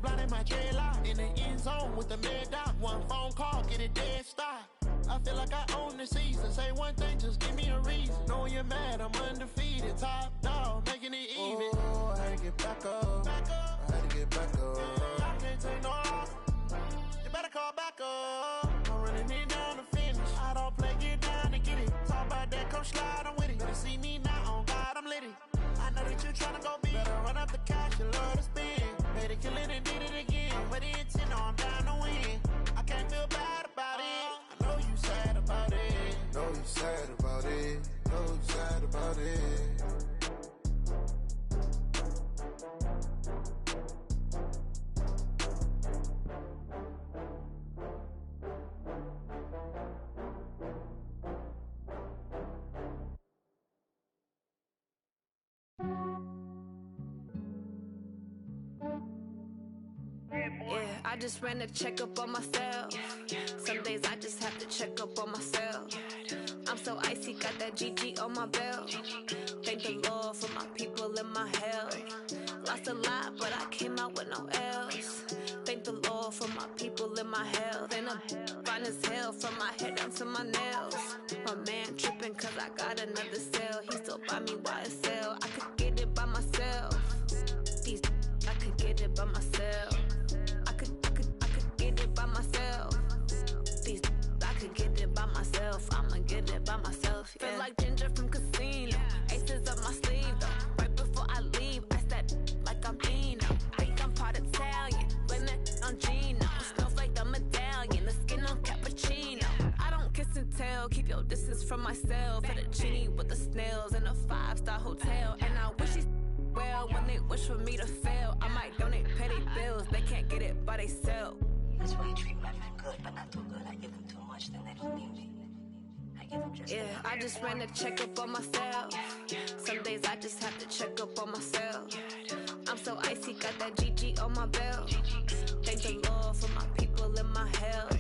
blind in my dreadlock. In the end zone with the mad dot. One phone call, get a dead stop. I feel like I own the season. Say one thing, just give me a reason. Knowing you're mad, I'm undefeated. Top dog, making it even. Oh, I had to get back up. I had to get back up. I can't take no off. You better call back up. I'm running it down to finish. I don't play, get down to get it. Talk about that, come slide, I'm with it. Better see me now, on God, I'm lit it. I know that you tryna go big. Better run up the cash, you love to spend. Made it, kill it, and did it again. But the intent, no, I'm down to win. I can't feel bad about it. I know you sad about it. Know you sad about it. Know you sad about it. Yeah, I just ran a checkup on myself. Some days I just have to check up on myself. I'm so icy, got that GG on my belt. Thank the Lord for my people and my health. Lost a lot, but I came out with no L's. Thank the Lord for my people and my health. And I'm fine as hell from my head down to my nails. My man tripping cause I got another cell. He still buy me YSL. I could get it by myself. These I could get it by myself. I could get it by myself. These I could get it by myself. I'ma get it by myself. Yeah. Feel like Ginger from Casino. Aces up my sleeve though. Right before I leave, I said like I'm Dino. Think I'm part Italian. Blame it on Gino. Snowflake the medallion. The skin on cappuccino. I don't kiss and tell. Keep your distance from myself. For the genie with the snails in a 5-star hotel. And I wish he's well when they wish for me to fail. I might donate petty bills. They can't get it by they sell. That's why you treat women good, but not too good. I give them too much, then they don't need me. I give them just yeah, I just ran a checkup on myself. Some days I just have to check up on myself. I'm so icy, got that GG on my belt. Thank the Lord for my people and my health.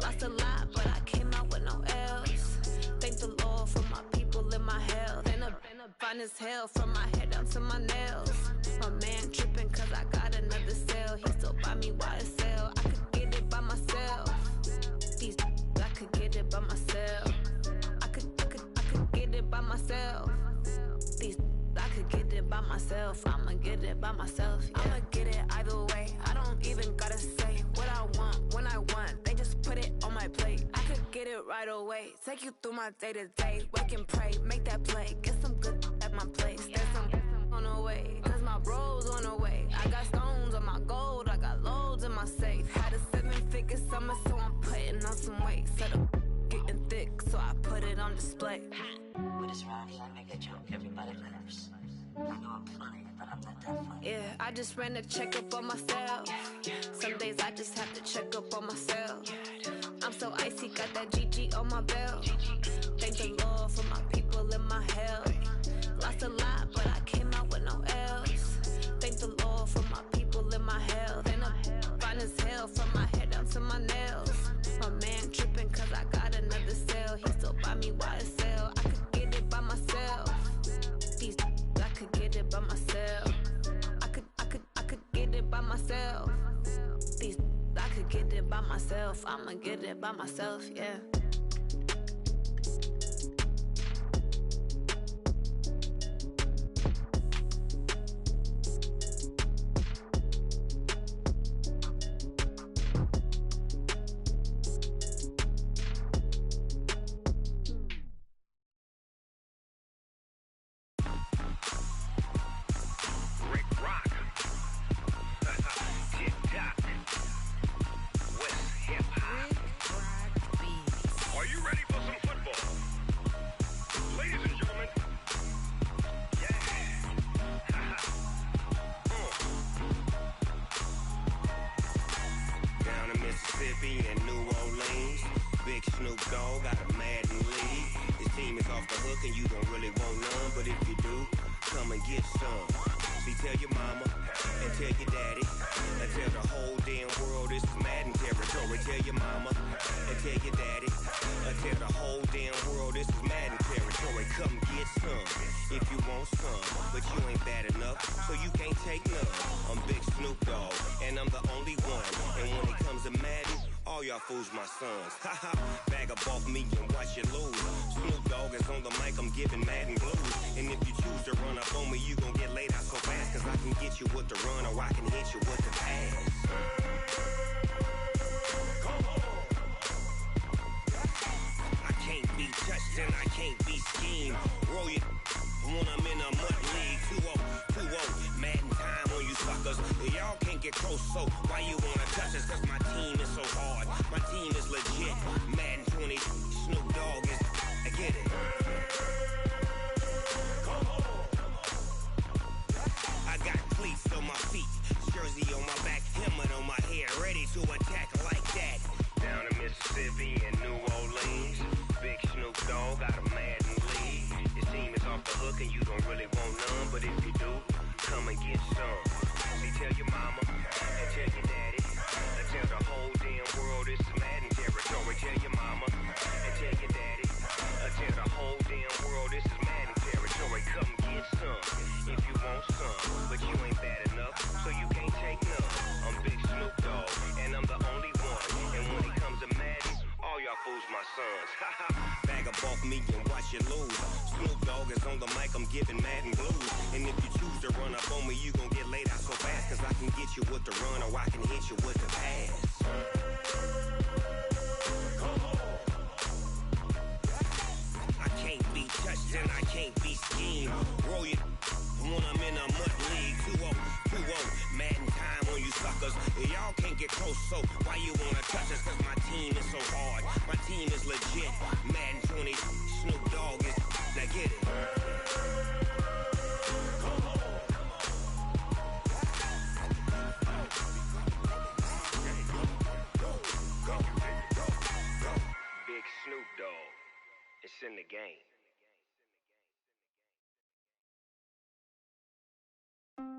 Lost a lot, but I came out with no L's. Thank the Lord for my people and my health. And I'm fine as hell from my head down to my nails. My man tripping cause I got another cell. He still buy me YSL. I could get it by myself. These I could get it by myself. I could get it by myself. These I could get it by myself. I'ma get it by myself. Yeah. I'ma get it either way. I don't even gotta say what I want when I want. They just put it on my plate. I could get it right away. Take you through my day to day. Wake and pray, make that play. Get some good at my place. There's some on the way, cause my bros on the way. I got stones on my gold. I got loads in my safe. Had a 7-figure summer, so I'm putting on some weight. Set up getting thick, so I put it on display. With this round here, I make a joke, everybody laughs. I know I'm funny, but I'm not that funny. Yeah, I just ran a checkup on myself. Some days I just have to check up on myself. I'm so icy, got that GG on my belt. Thank the Lord for my people and my health. Lost a lot, but I came out with no L's. Thank the Lord for my people and my health. And I'm fine as hell from my head down to my nails. My man tripping cause I got another cell. He still buy me YSL. I could get it by myself. These I could get it by myself. I could get it by myself. These I could get it by myself. I'ma get it by myself, yeah. Tell the whole damn world this is Madden territory. Come get get some if you want some, but you ain't bad enough, so you can't take none. I'm Big Snoop Dogg, and I'm the only one. And when it comes to Madden, all y'all fools my sons. Haha, bag up off me and watch you lose. Snoop Dogg is on the mic, I'm giving Madden blues. And if you choose to run up on me, you gon' get laid out so fast, cause I can get you with the run or I can hit you with the pass. I can't be touched and I can't be schemed. Roll you when I'm in a mud league. 2-0, Madden time on you suckers. Y'all can't get close, so why you wanna touch us? Cause my team is so hard, my team is legit. Madden20, Snoop Dogg is, I get it. I got cleats on my feet, jersey on my back, helmet on my head, ready to attack like that. Down in Mississippi and New Orleans, Big Snoop Dogg got a Madden league. Your team is off the hook and you don't really want none, but if you do, come and get some. See, tell your mama and tell your daddy, and tell the whole damn world it's Madden territory. Tell your mama and tell your daddy, and tell the whole damn world this is Madden territory. Come get some if you want some, but you ain't bad enough, so you can't take none. I'm Big Snoop Dogg, and I'm the only one. And when it comes to Madden, all y'all fools my sons. Haha, bag up off me and watch you lose. Snoop Dogg is on the mic, I'm giving Madden blues. And if you choose to run up on me, you gon' get laid out so fast, cause I can get you with the run or I can hit you with the pass. I can't be touched and I can't be schemed. Roll you when I'm in a mud league. 2-0, Madden time on you suckers. Y'all can't get close, so why you wanna touch us? Cause my team is so hard, my team is legit. Madden20, Snoop Dogg is, now get it. Big Snoop Dogg, it's in the game.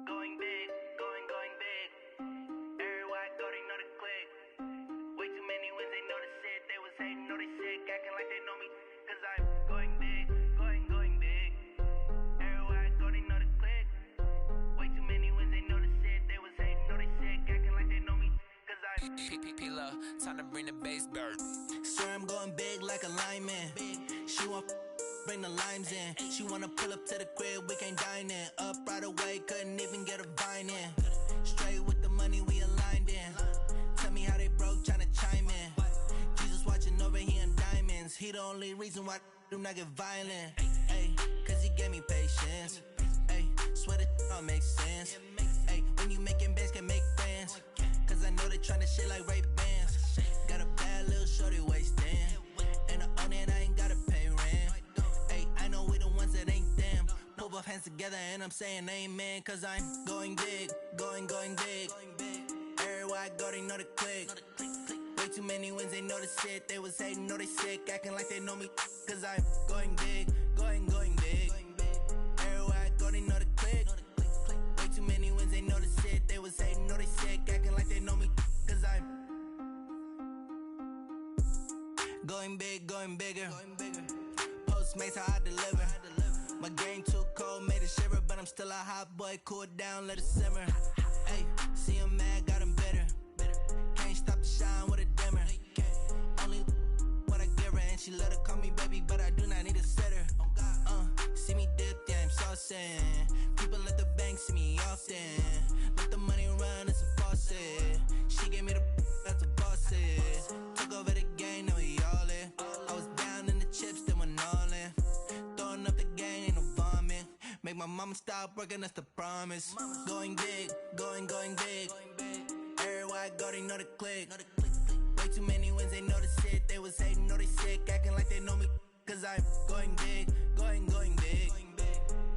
Going big, going big. Everywhere I go, they know the click. Way too many wins, they know the shit. They was hating, know they sick, acting like they know me. Cause I'm going big, going big. Everywhere I go, they know the click. Way too many wins, they know the shit. They was hating, know they sick, acting like they know me. Cause I'm P-P-P-Lo, time to bring the bass bird. swear I'm going big like a lineman. She want bring the limes in. She wanna pull up to the crib, we can't dine in. Up right away, couldn't even get a vine in. Straight with the money we aligned in. Tell me how they broke, tryna chime in. Jesus watching over here in diamonds. He the only reason why I do not get violent. Ay, cause he gave me patience. Ay, swear that all makes sense. Ay, when you making bands, can make friends. Cause I know they tryna shit like Ray-Bans. Got a bad little shorty wasting. And I own it, I ain't gotta pay rent. Ay, I know we the ones that ain't them. Pull both hands together and I'm saying amen. Cause I'm going big, going big. Everywhere I go, they know the click. Way too many wins, they know the shit. They was hating, know they sick, acting like they know me. Cause I'm going big, going big. Everywhere I go, they know the click. Way too many wins, they know the shit. They was hating, know they sick, acting like they know me. Cause I'm going big, going bigger. Postmates how I deliver. My game too cold, made it shiver, but I'm still a hot boy. Cool it down, let it simmer. Hey, see him mad, got him bitter. Can't stop the shine with a dimmer. Only what I give her, and she let her call me baby, but I do not need a sitter. See me dip, yeah, I'm saucing. People at the bank see me often. Let the money run, it's a faucet. She gave me the that's a faucet. Took over the game, now we all in. I was down in the chips, then went all in. Throwing up the gang, ain't no vomit. Make my mama stop working, that's the promise. Going big, going big. Everywhere I go, they know the click. Way too many wins, they know the shit. They was hating, know they sick, acting like they know me. Cause I'm going big, going big.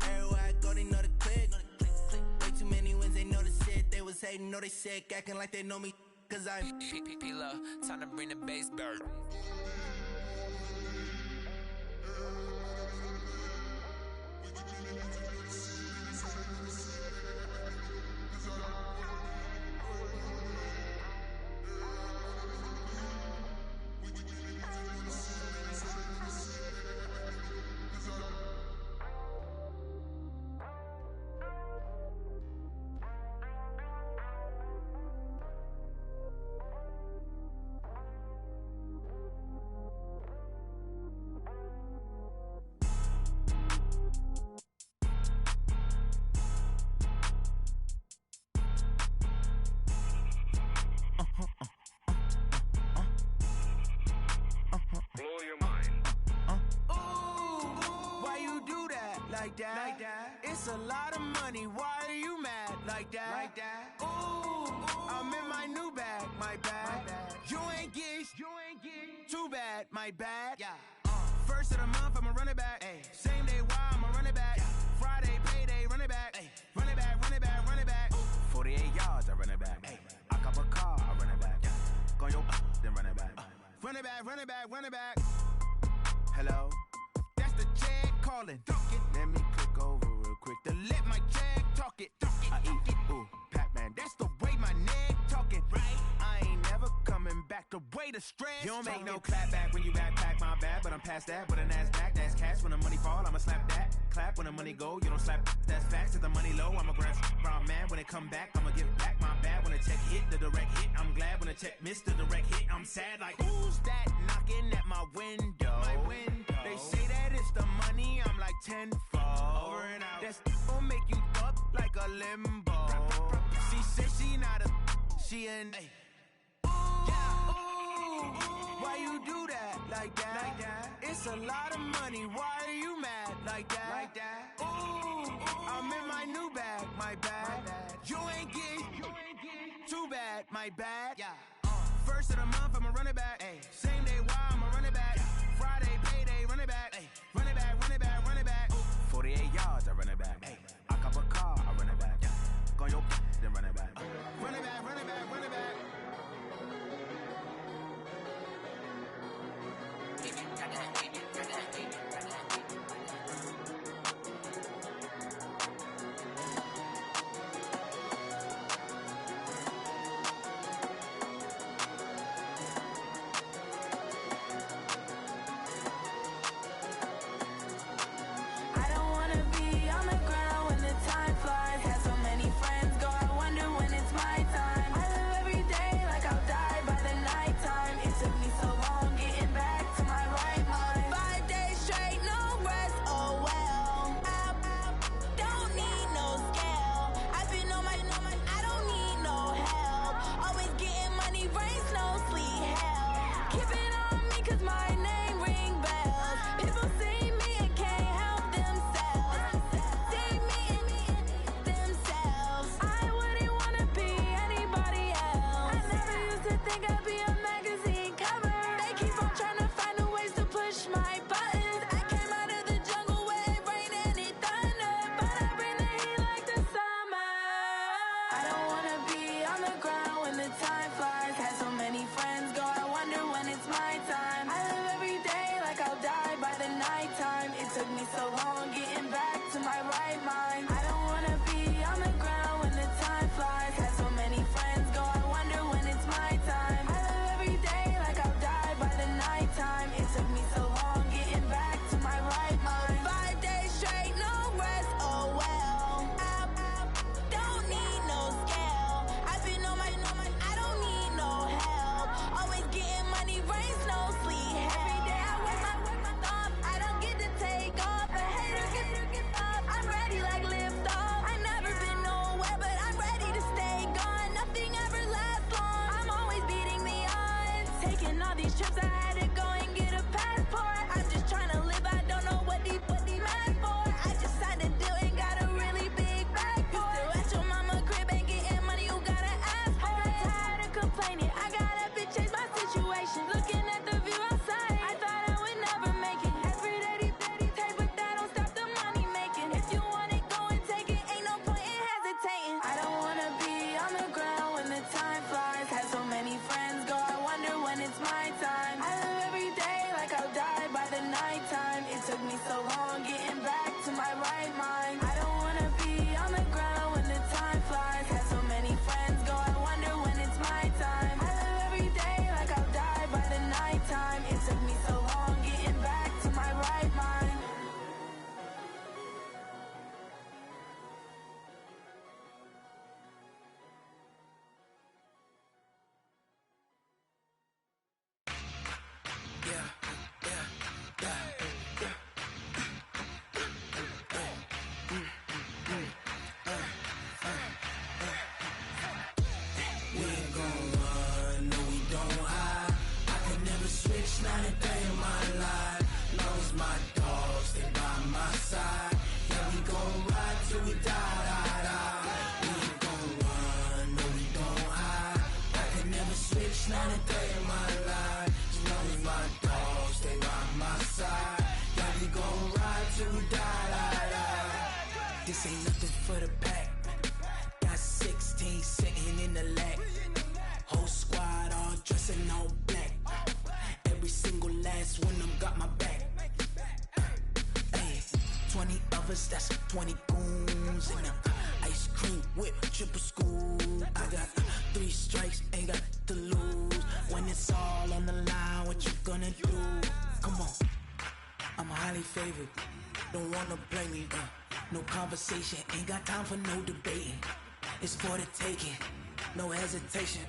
Everywhere I go, they know the click. Way too many wins, they know the shit. They was hating, know they sick, acting like they know me. Cause I'm P-P-P-Lo, time to bring the bass bird. like that. It's a lot of money, why are you mad like that? Ooh, I'm in my new bag, my bad. You ain't get too bad, my bad. First of the month, I'ma run it back. Same day, why I'ma run it back. Friday, payday, run it back. Run it back, run it back, run it back. 48 yards, I run it back. I cop a car, I run it back. Go your then run it back. Run it back, run it back, run it back. Hello, that's the check calling. Let me click over real quick to let my check talk it. I eat, ooh, Pac-Man, that's the way my neck talking. I ain't never coming back the way the stress. You don't make no clap back when you backpack, my bad, but I'm past that. With a NASDAQ, that's cash. When the money fall, I'ma slap that. Clap when the money go, you don't slap. That's facts. If the money low, I'ma grab brown man. When it come back, I'ma give back my bad. When the check hit, the direct hit, I'm glad. When the check missed the direct hit, I'm sad. Like, who's that knocking at my window? They say that it's the money, I'm like tenfold. Over and out. That's gon' make you up like a limbo. She said she not a, she an why you do that like that? It's a lot of money, why are you mad like that? Ooh, I'm in my new bag, my bad. You ain't get too bad, my bad. First of the month, I'ma run it back. Same day, why I'ma run it back. Friday, payday, run it back. Run it back, run it back, run it back. 48 yards, I run it back. I cop a car, I run it back. Go your then run it back. Run it back, run it back, run it back. Time flies, had so many friends go, I wonder when it's my time. This ain't nothing for the pack. Got 16 sitting in the lap. Whole squad all dressing all black. Every single last one of them got my back. Hey, 20 of us, that's 20 goons in the ice cream whip, triple scoop. I got 3 strikes, ain't got to lose. When it's all on the line, what you gonna do? Come on, I'm highly favored. Don't wanna play me, no conversation, ain't got time for no debating. It's for the taking, no hesitation,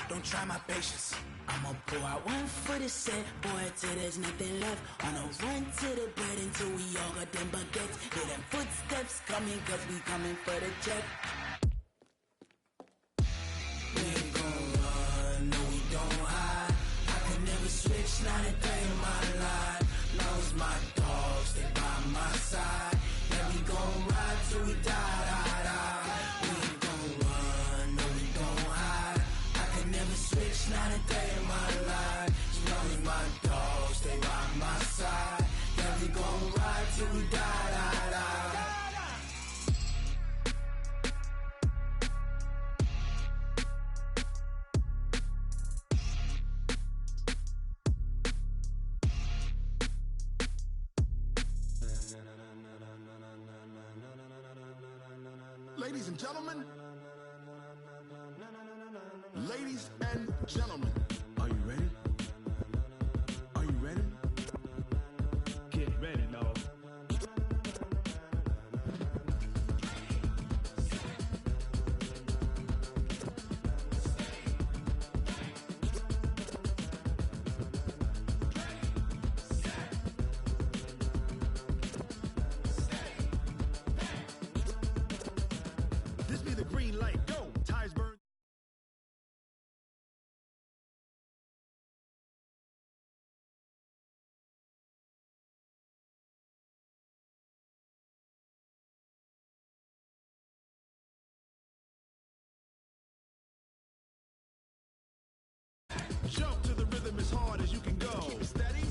don't try my patience. I'ma pour out one for the set, boy, till there's nothing left. On a run to the bread until we all got them baguettes. Hear them footsteps coming, cause we coming for the check. We ain't gon' run, no we don't hide. I can never switch, not a day in my life. Long as my dogs stay by my side. Yeah, we gon' ride till we die, die, die. We ain't gon' run, no we don't hide. I can never switch, not a day in my life. As long as my dogs stay by my side. Yeah, we gon' ride till we die, die, die. Ladies and gentlemen, ladies and gentlemen, are you ready? Are you ready? Get ready, dog. This be the green light, go, Tiesburg. Jump to the rhythm as hard as you can go. Keep it steady,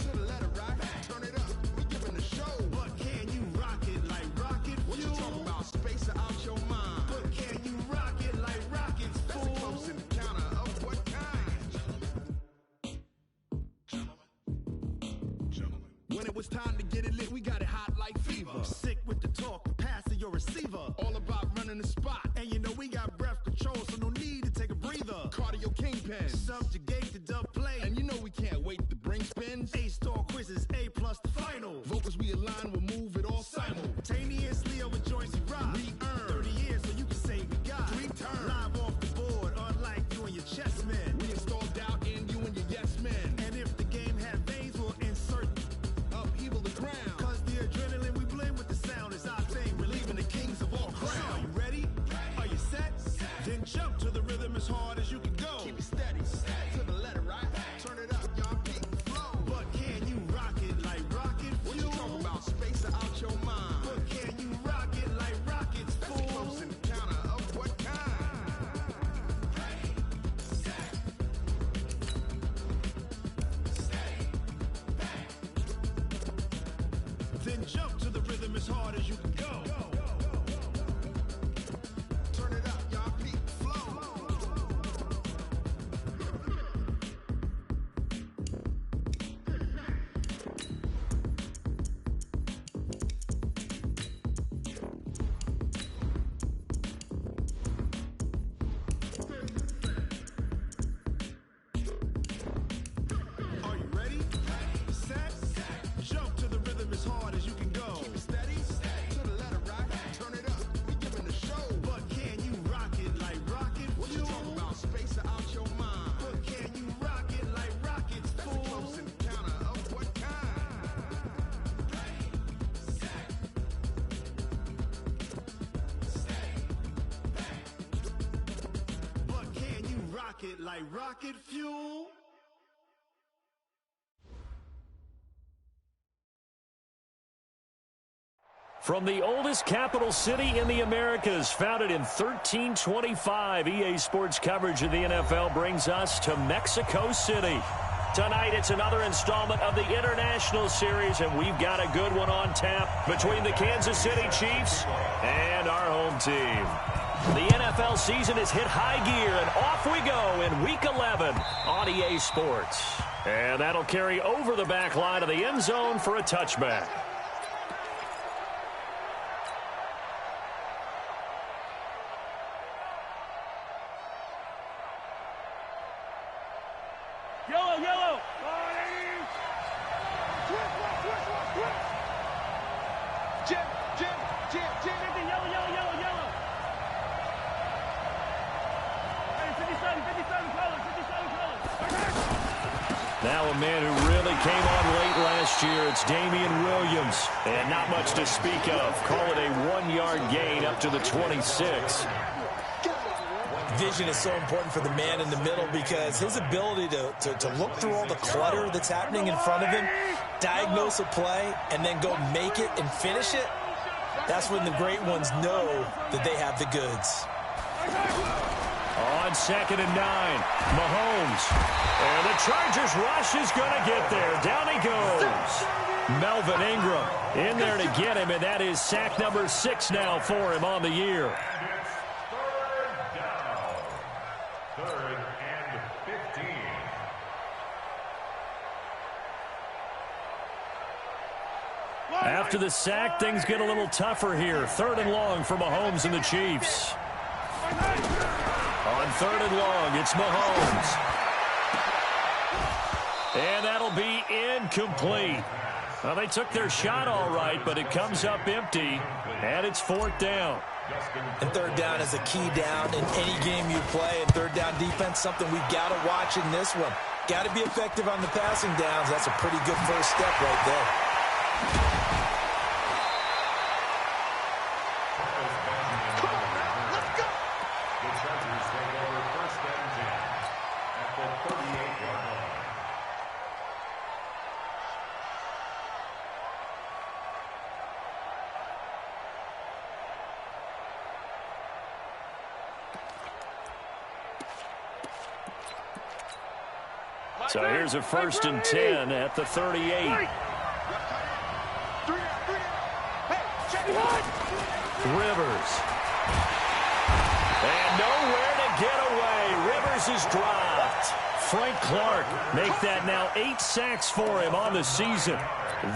to the letter right. Turn it up, we giving the show. But can you rock it like rocket fuel? What you talking about? Space out your mind. But can you rock it like rockets, fool? That's a close encounter of what kind? Gentlemen. When it was time to get it lit, we got it hot like fever. Sick with the talk, pass to your receiver. All about running the spot. And you know we got breath control, so no need to take a breather. Cardio kingpin, subjugate the dub play. And you know we can't wait to bring spins. A-star quizzes, A+ the final. Vocals we align, we'll move it all simultaneously over joints we rock. We earn 30 years, so you can say we got 3 turns. Live off the board, unlike you and your chess men. We install doubt in you and your yes men. And if the game had veins, we'll insert upheaval the ground. Cause the adrenaline we blend with the sound is our thing, relieving the kings of all crowns. So are you ready? Are you set? Then jump to the rhythm as hard as you can go. Keep it steady, to the letter right. Turn it up, y'all peak flow. But can you rock it like rocket fuel? What you talking about? Space out your mind. But can you rock it like rockets, fool? That's a close encounter of what kind? Then jump to the rhythm as hard as you can go. Turn it up, y'all peak flow. Are you ready? Set? Jump to the rhythm as hard as you can go. Keep it steady, to the letter right. Turn it up, we giving the show. But can you rock it like rocket fuel? What you talking about? Space out your mind. But can you rock it like rockets, fool? That's a close encounter of what kind? But can you rock it like rocket fuel? From the oldest capital city in the Americas, founded in 1325, EA Sports coverage of the NFL brings us to Mexico City. Tonight, it's another installment of the International Series, and we've got a good one on tap between the Kansas City Chiefs and our home team. The NFL season has hit high gear, and off we go in Week 11 on EA Sports. And that'll carry over the back line of the end zone for a touchback. Yellow, yellow. Jim. Yellow, yellow, yellow. Hey, 57 colors. Now a man who really came on late last year, it's Damian Williams. And not much to speak of. Call it a 1-yard gain up to the 26. Vision is so important for the man in the middle because his ability to look through all the clutter that's happening in front of him, diagnose a play, and then go make it and finish it, that's when the great ones know that they have the goods. On 2nd and 9, Mahomes. And the Chargers rush is going to get there. Down he goes. Melvin Ingram in there to get him, and that is sack number 6 now for him on the year. After the sack, things get a little tougher here. 3rd and long for Mahomes and the Chiefs. On 3rd and long, it's Mahomes. And that'll be incomplete. Well, they took their shot all right, but it comes up empty, and it's 4th down. And 3rd down is a key down in any game you play. And 3rd down defense, something we've got to watch in this one. Got to be effective on the passing downs. That's a pretty good first step right there. So here's a 1st and 10 at the 38. Rivers. And nowhere to get away. Rivers is dropped. Frank Clark make that now 8 sacks for him on the season.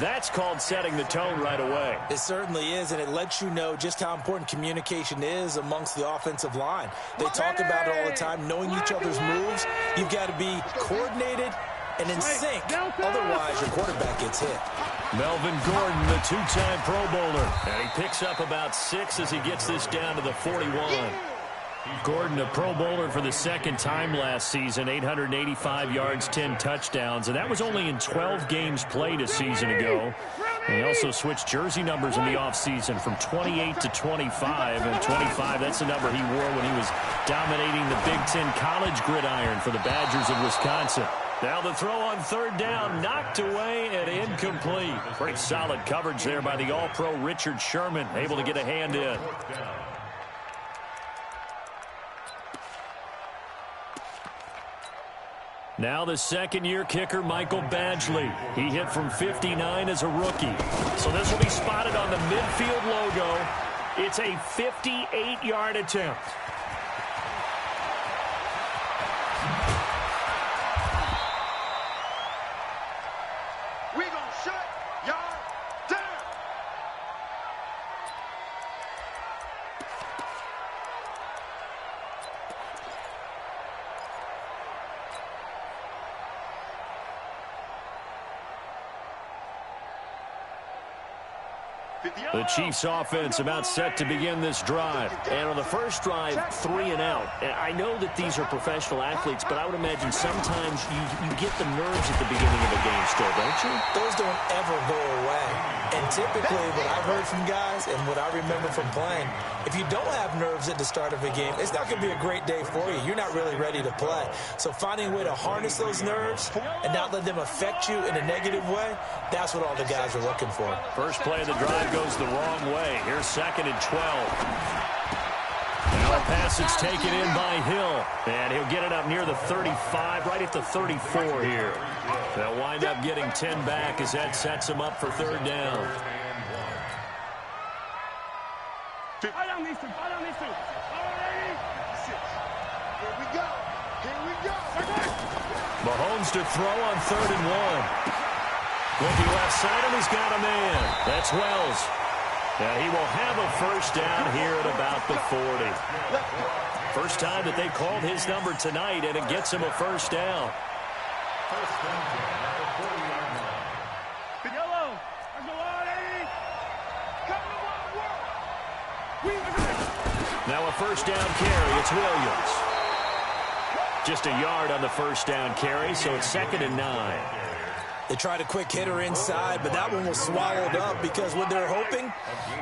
That's called setting the tone right away. It certainly is, and it lets you know just how important communication is amongst the offensive line. They talk about it all the time, knowing each other's moves. You've got to be coordinated and in sync. Otherwise, your quarterback gets hit. Melvin Gordon, the 2-time Pro Bowler. And he picks up about 6 as he gets this down to the 41. Gordon, a Pro Bowler for the 2nd time last season, 885 yards, 10 touchdowns, and that was only in 12 games played a season ago. And he also switched jersey numbers in the offseason from 28 to 25, and 25, that's the number he wore when he was dominating the Big Ten college gridiron for the Badgers of Wisconsin. Now the throw on 3rd down, knocked away and incomplete. Pretty solid coverage there by the All-Pro Richard Sherman, able to get a hand in. Now the 2nd-year kicker, Michael Badgley. He hit from 59 as a rookie. So this will be spotted on the midfield logo. It's a 58-yard attempt. We gonna shut y'all down. The Chiefs offense about set to begin this drive. And on the first drive, 3 and out. And I know that these are professional athletes, but I would imagine sometimes you get the nerves at the beginning of a game still, don't you? Those don't ever go away. And typically what I've heard from guys and what I remember from playing, if you don't have nerves at the start of a game, it's not going to be a great day for you. You're not really ready to play. So finding a way to harness those nerves and not let them affect you in a negative way, that's what all the guys are looking for. First play of the drive goes the wrong way. Here's 2nd and 12. Now a pass that's taken in by Hill. And he'll get it up near the 35, right at the 34 here. They'll wind up getting 10 back as that sets them up for third down. Fire down these two. Fire down these two. Here we go. Here we go. Mahomes to throw on 3rd and 1. Looking left side, and he's got a man. That's Wells. And he will have a first down here at about the 40. First time that they called his number tonight, and it gets him a first down. Yellow. Now a first down carry. It's Williams. Just a yard on the first down carry, so it's 2nd and 9. They tried a quick hitter inside, but that one was swallowed up because what they're hoping,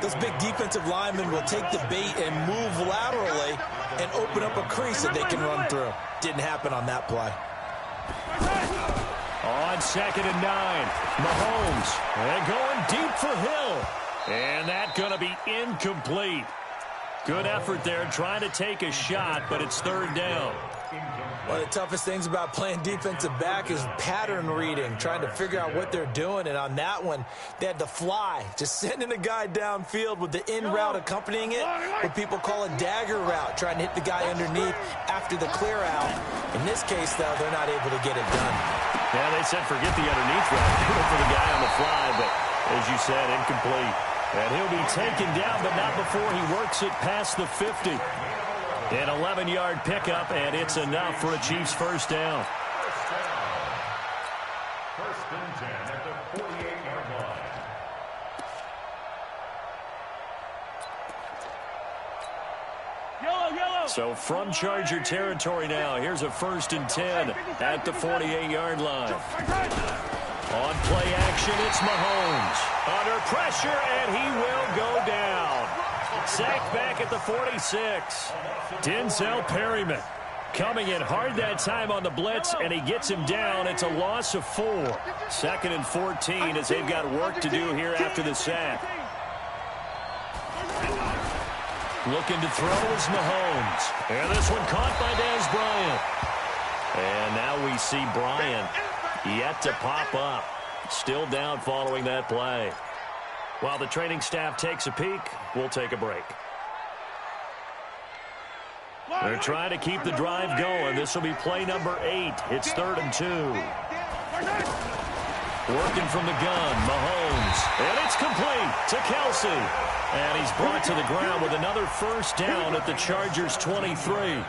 those big defensive linemen will take the bait and move laterally and open up a crease that they can run through. Didn't happen on that play. On 2nd and 9, Mahomes. And going deep for Hill. And that's going to be incomplete. Good effort there, trying to take a shot, but it's 3rd down. One of the toughest things about playing defensive back is pattern reading, trying to figure out what they're doing. And on that one, they had to fly, just sending a guy downfield with the in route accompanying it, what people call a dagger route, trying to hit the guy underneath after the clear out. In this case, though, they're not able to get it done. Yeah, they said forget the underneath route, do it for the guy on the fly, but as you said, incomplete. And he'll be taken down, but not before he works it past the 50. An 11-yard pickup, and it's enough for a Chiefs first down. First and 10 at the 48-yard line. Yellow. So from Charger territory now, here's a 1st and 10 at the 48-yard line. On play action, it's Mahomes. Under pressure, and he will go down. Sacked back at the 46. Denzel Perryman coming in hard that time on the blitz, and he gets him down. It's a loss of 4. 2nd and 14 as they've got work to do here after the sack. Looking to throw is Mahomes. And this one caught by Dez Bryant. And now we see Bryant yet to pop up. Still down following that play. While the training staff takes a peek, we'll take a break. They're trying to keep the drive going. This will be play number 8. It's 3rd and 2. Working from the gun, Mahomes. And it's complete to Kelsey. And he's brought to the ground with another first down at the Chargers' 23.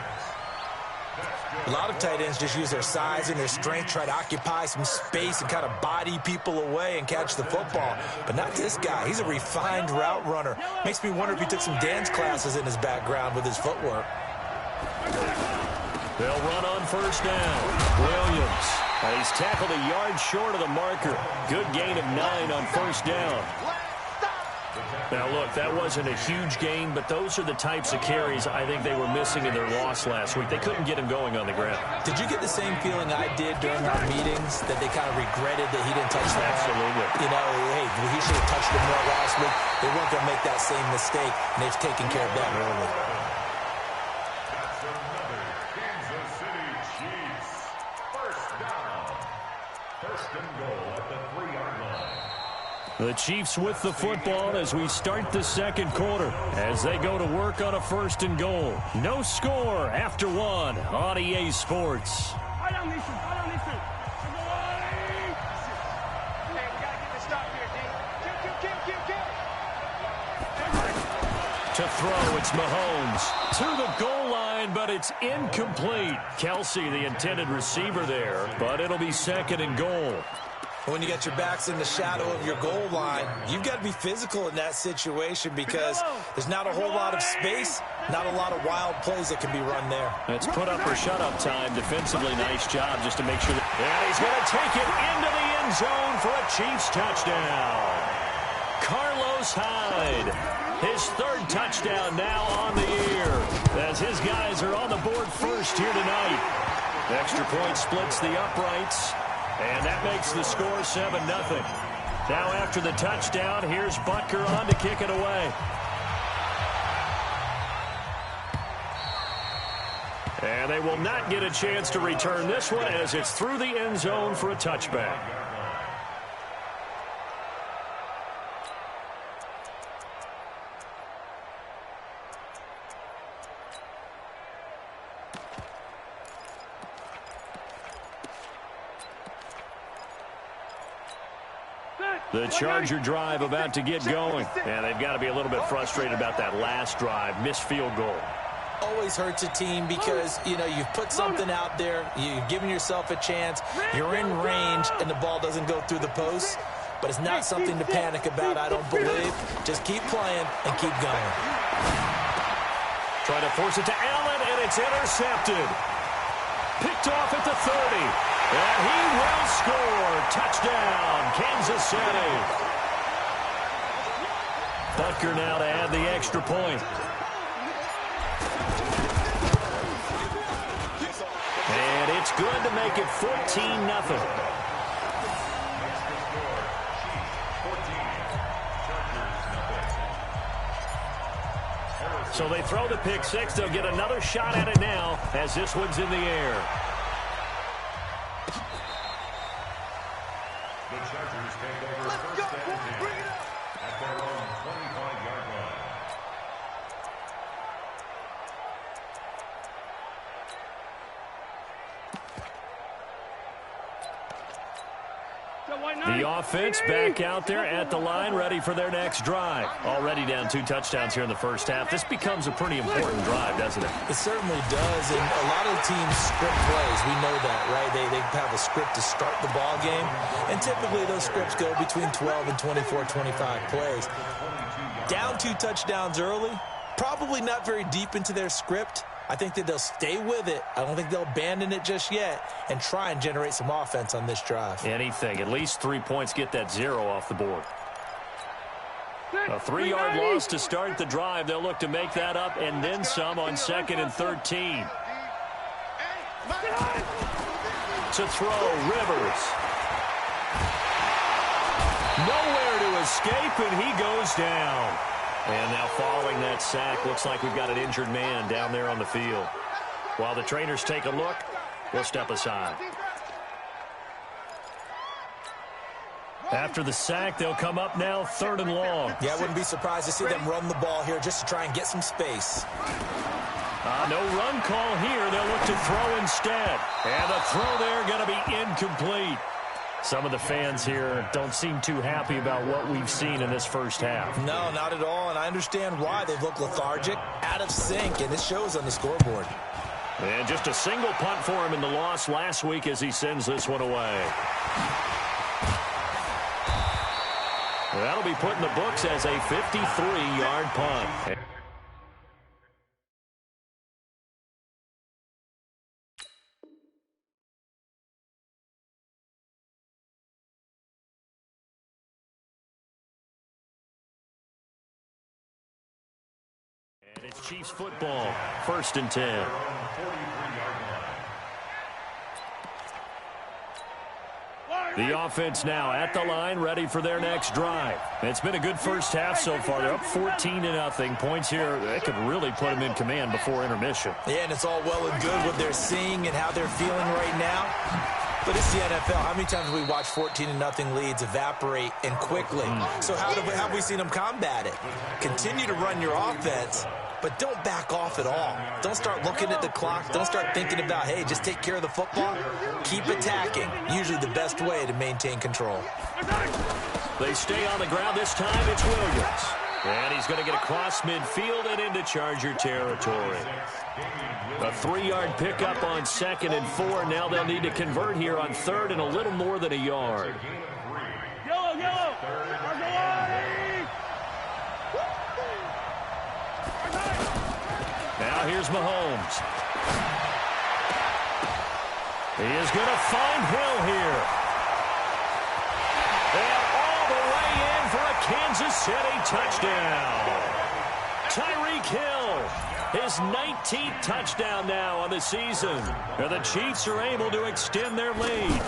A lot of tight ends just use their size and their strength, try to occupy some space and kind of body people away and catch the football. But not this guy. He's a refined route runner. Makes me wonder if he took some dance classes in his background with his footwork. They'll run on first down. Williams. And he's tackled a yard short of the marker. Good gain of 9 on first down. Now, look, that wasn't a huge gain, but those are the types of carries I think they were missing in their loss last week. They couldn't get him going on the ground. Did you get the same feeling I did during our meetings, that they kind of regretted that he didn't touch the ball? Absolutely. You know, hey, he should have touched it more last week. They weren't going to make that same mistake, and they've taken care of that early. That's another Kansas City Chiefs. First down. First and goal at the 3-yard line. The Chiefs with the football as we start the second quarter as they go to work on a 1st and goal. No score after 1 on EA Sports. Right on these two. Right on these two. Hey, we got to get this stop here, D. Kill. To throw, it's Mahomes to the goal line, but it's incomplete. Kelsey, the intended receiver there, but it'll be 2nd and goal. When you got your backs in the shadow of your goal line, you've got to be physical in that situation because there's not a whole lot of space, not a lot of wild plays that can be run there. It's put up or shut up time. Defensively, nice job just to make sure that... And he's going to take it into the end zone for a Chiefs touchdown. Carlos Hyde, his 3rd touchdown now on the year as his guys are on the board first here tonight. Extra point splits the uprights. And that makes the score 7-0. Now after the touchdown, here's Butker on to kick it away. And they will not get a chance to return this one as it's through the end zone for a touchback. The Charger drive about to get going. And they've got to be a little bit frustrated about that last drive. Missed field goal. Always hurts a team because, you know, you've put something out there. You've given yourself a chance. You're in range, and the ball doesn't go through the post. But it's not something to panic about, I don't believe. Just keep playing and keep going. Trying to force it to Allen, and it's intercepted. Picked off at the 30. And he will score. Touchdown, Kansas City. Butker now to add the extra point. And it's good to make it 14-0. So they throw the pick six. They'll get another shot at it now as this one's in the air. The Chargers take over first and 10 at their own 25-yard line. The offense back out there at the line, ready for their next drive. Already down 2 touchdowns here in the first half. This becomes a pretty important drive, doesn't it? It certainly does, and a lot of teams script plays. We know that, right? They have a script to start the ball game, and typically those scripts go between 12 and 24, 25 plays. Down 2 touchdowns early, probably not very deep into their script. I think that they'll stay with it. I don't think they'll abandon it just yet and try and generate some offense on this drive. Anything. At least 3 points, get that 0 off the board. A 3-yard loss to start the drive. They'll look to make that up and then some on 2nd and 13. To throw, Rivers. Nowhere to escape, and he goes down. And now following that sack, looks like we've got an injured man down there on the field. While the trainers take a look, we'll step aside. After the sack, they'll come up now 3rd and long. Yeah, I wouldn't be surprised to see them run the ball here just to try and get some space. No run call here. They'll look to throw instead. And the throw there going to be incomplete. Some of the fans here don't seem too happy about what we've seen in this first half. No, not at all, and I understand why. They've looked lethargic, out of sync, and it shows on the scoreboard. And just a single punt for him in the loss last week as he sends this one away. That'll be put in the books as a 53-yard punt. And it's Chiefs football, 1st and 10. The offense now at the line, ready for their next drive. It's been a good first half so far. They're up 14-0. Points here, that could really put them in command before intermission. Yeah, and it's all well and good what they're seeing and how they're feeling right now. But it's the NFL. How many times have we watched 14-0 leads evaporate and quickly? So how have we seen them combat it? Continue to run your offense, but don't back off at all. Don't start looking at the clock. Don't start thinking about, hey, just take care of the football. Keep attacking. Usually the best way to maintain control. They stay on the ground. This time it's Williams. And he's going to get across midfield and into Charger territory. A 3-yard pickup on 2nd and 4. Now they'll need to convert here on 3rd and a little more than a yard. Yellow. Now here's Mahomes. He is going to find Hill here. And all the way in for a Kansas City touchdown. Tyreek Hill, his 19th touchdown now on the season. And the Chiefs are able to extend their lead.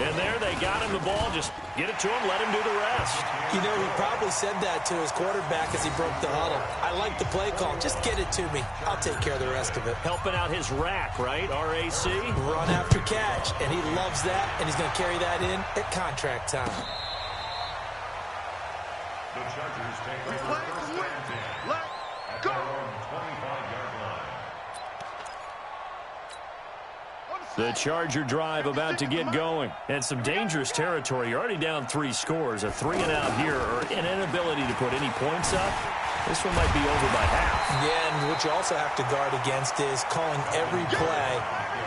And there they got him the ball. Just get it to him, let him do the rest. You know, he probably said that to his quarterback as he broke the huddle. I like the play call. Just get it to me. I'll take care of the rest of it. Helping out his rack, right? RAC? Run after catch. And he loves that, and he's going to carry that in at contract time. The Chargers take over first and 10. At their own 25-yard line. The Charger drive about to get going. And some dangerous territory. You're already down 3 scores. A 3-and-out here, or an inability to put any points up. This one might be over by half. Yeah, and what you also have to guard against is calling every play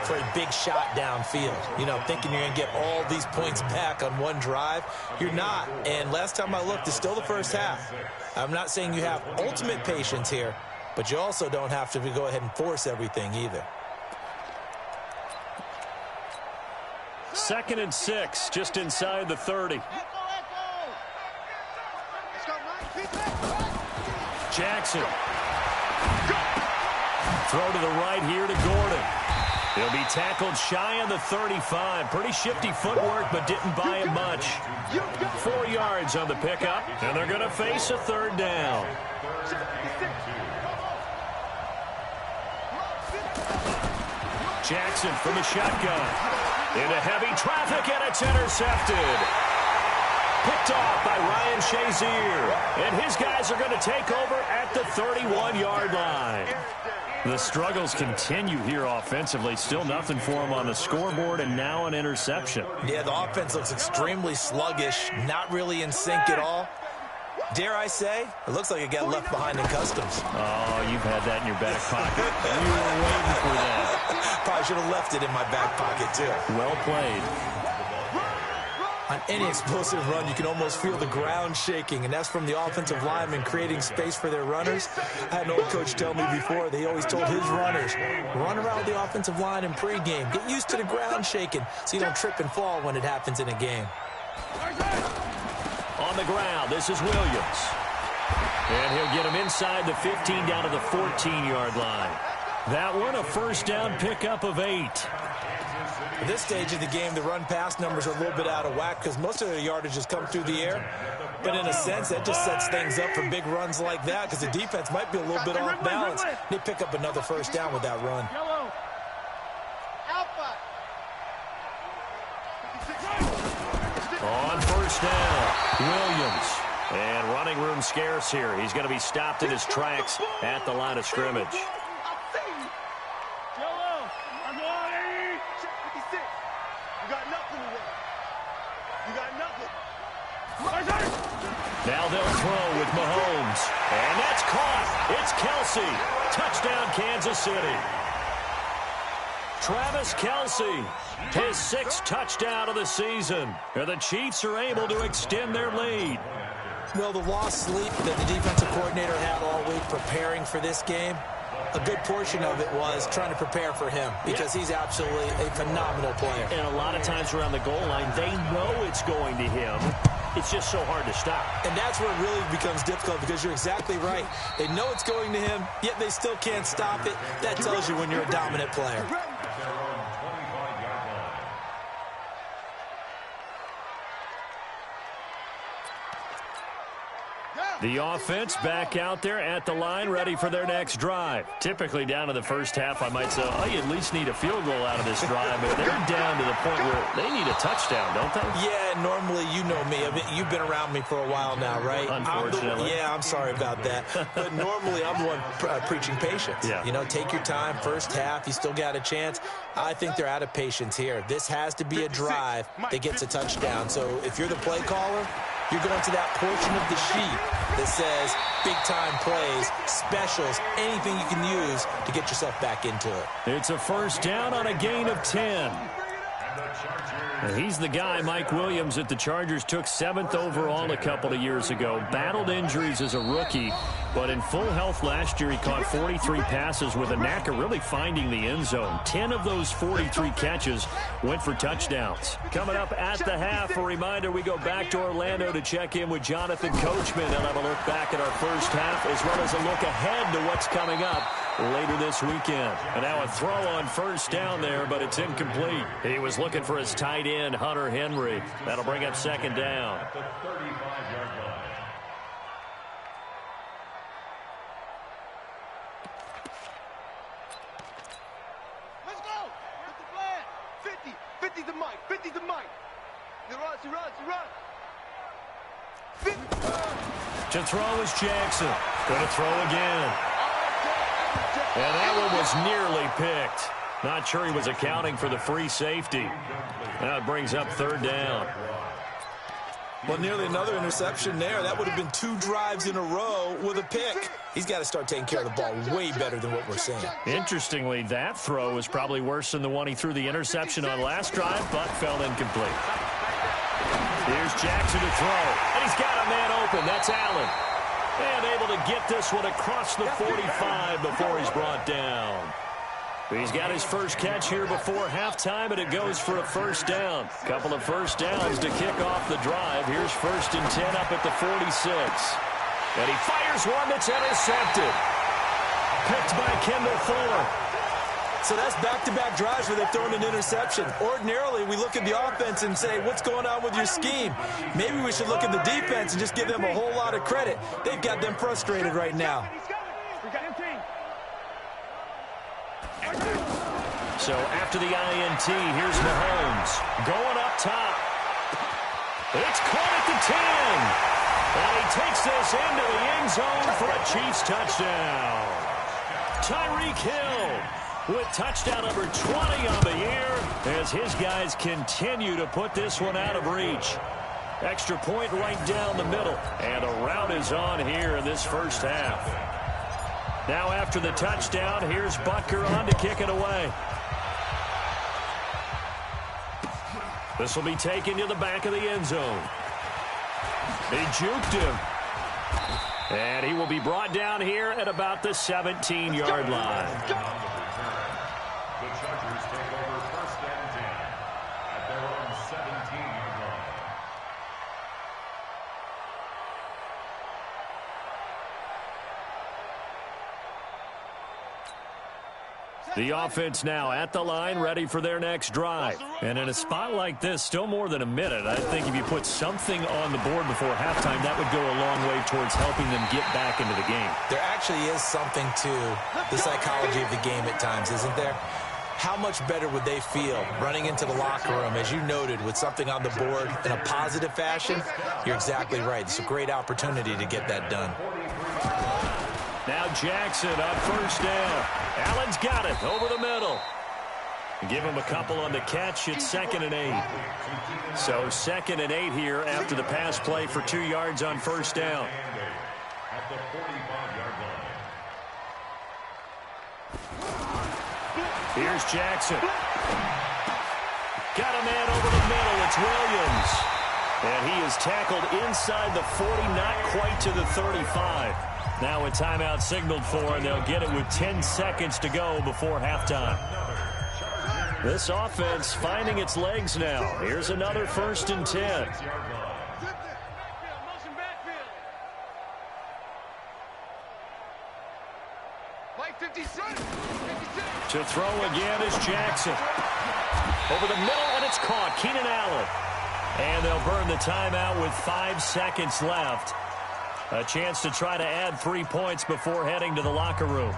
for a big shot downfield. You know, thinking you're going to get all these points back on one drive. You're not. And last time I looked, it's still the first half. I'm not saying you have ultimate patience here, but you also don't have to go ahead and force everything either. 2nd and 6, just inside the 30. Jackson. Throw to the right here to Gordon. He'll be tackled shy of the 35. Pretty shifty footwork, but didn't buy him much. 4 yards on the pickup, and they're going to face a 3rd down. Jackson from the shotgun. Into heavy traffic, and it's intercepted. Picked off by Ryan Shazier. And his guys are going to take over at the 31-yard line. The struggles continue here offensively. Still nothing for him on the scoreboard, and now an interception. Yeah, the offense looks extremely sluggish, not really in sync at all. Dare I say, it looks like it got left behind in customs. Oh, you've had that in your back pocket. You were waiting for that. Probably should have left it in my back pocket, too. Well played. On any explosive run, you can almost feel the ground shaking, and that's from the offensive linemen creating space for their runners. I had an old coach tell me before, they always told his runners, run around the offensive line in pregame. Get used to the ground shaking so you don't trip and fall when it happens in a game. On the ground, this is Williams. And he'll get him inside the 15 down to the 14-yard line. That one, a 1st down pickup of 8. At this stage of the game, the run-pass numbers are a little bit out of whack because most of their yardage has come through the air. But in a sense, that just sets things up for big runs like that because the defense might be a little bit off balance. They pick up another 1st down with that run. On 1st down, Williams. And running room scarce here. He's going to be stopped in his tracks at the line of scrimmage. Now they'll throw with Mahomes. And that's caught. It's Kelsey. Touchdown, Kansas City. Travis Kelsey, his 6th touchdown of the season. And the Chiefs are able to extend their lead. Well, the lost sleep that the defensive coordinator had all week preparing for this game, a good portion of it was trying to prepare for him because he's absolutely a phenomenal player. And a lot of times around the goal line, they know it's going to him. It's just so hard to stop. And that's where it really becomes difficult because you're exactly right. They know it's going to him, yet they still can't stop it. That tells you when you're a dominant player. The offense back out there at the line, ready for their next drive. Typically down to the 1st half, I might say, oh, you at least need a field goal out of this drive. But they're down to the point where they need a touchdown, don't they? Yeah, normally, you know me. I mean, you've been around me for a while now, right? Unfortunately. I'm sorry about that. But normally, I'm the one preaching patience. Yeah. You know, take your time. 1st half, you still got a chance. I think they're out of patience here. This has to be a drive that gets a touchdown. So if you're the play caller, you're going to that portion of the sheet that says big-time plays, specials, anything you can use to get yourself back into it. It's a 1st down on a gain of 10. And he's the guy, Mike Williams, that the Chargers took 7th overall a couple of years ago. Battled injuries as a rookie, but in full health last year, he caught 43 passes with a knack of really finding the end zone. 10 of those 43 catches went for touchdowns. Coming up at the half, a reminder, we go back to Orlando to check in with Jonathan Coachman. He'll have a look back at our 1st half as well as a look ahead to what's coming up later this weekend. And now a throw on first down there, but it's incomplete. He was looking for his tight end, Hunter Henry. That'll bring up second down. At the 35-yard line. Let's go. What's the plan? 50 to Mike. 50 to Mike. He runs. 50. To throw is Jackson. Going to throw again. And that one was nearly picked. Not sure he was accounting for the free safety. Now it brings up third down. Well, nearly another interception there. That would have been 2 drives in a row with a pick. He's got to start taking care of the ball way better than what we're seeing. Interestingly, that throw was probably worse than the one he threw the interception on last drive, but fell incomplete. Here's Jackson to throw, and he's got a man open. That's Allen. And able to get this one across the 45 before he's brought down. He's got his first catch here before halftime, and it goes for a first down. Couple of first downs to kick off the drive. Here's 1st and 10 up at the 46. And he fires one that's intercepted. Picked by Kendall Fuller. So that's back-to-back drives where they've thrown an interception. Ordinarily, we look at the offense and say, what's going on with your scheme? Maybe we should look at the defense and just give them a whole lot of credit. They've got them frustrated right now. So after the INT, here's Mahomes going up top. It's caught at the 10. And he takes this into the end zone for a Chiefs touchdown. Tyreek Hill with touchdown number 20 on the year as his guys continue to put this one out of reach. Extra point right down the middle. And a rout is on here in this first half. Now after the touchdown, here's Butker on to kick it away. This will be taken to the back of the end zone. He juked him. And he will be brought down here at about the 17-yard line. The Chargers take over 1st and 10 at their own 17-yard line. The offense now at the line, ready for their next drive. And in a spot like this, still more than a minute, I think if you put something on the board before halftime, that would go a long way towards helping them get back into the game. There actually is something to the psychology of the game at times, isn't there? How much better would they feel running into the locker room, as you noted, with something on the board in a positive fashion? You're exactly right. It's a great opportunity to get that done. Now Jackson on first down. Allen's got it over the middle. Give him a couple on the catch. It's 2nd and 8. So 2nd and 8 here after the pass play for 2 yards on first down. At the 45-yard line. Here's Jackson. Got a man over the middle. It's Williams. And he is tackled inside the 40, not quite to the 35. Now a timeout signaled for, and they'll get it with 10 seconds to go before halftime. This offense finding its legs now. Here's another 1st and 10. To throw again is Jackson. Over the middle, and it's caught. Keenan Allen. And they'll burn the timeout with 5 seconds left. A chance to try to add 3 points before heading to the locker room.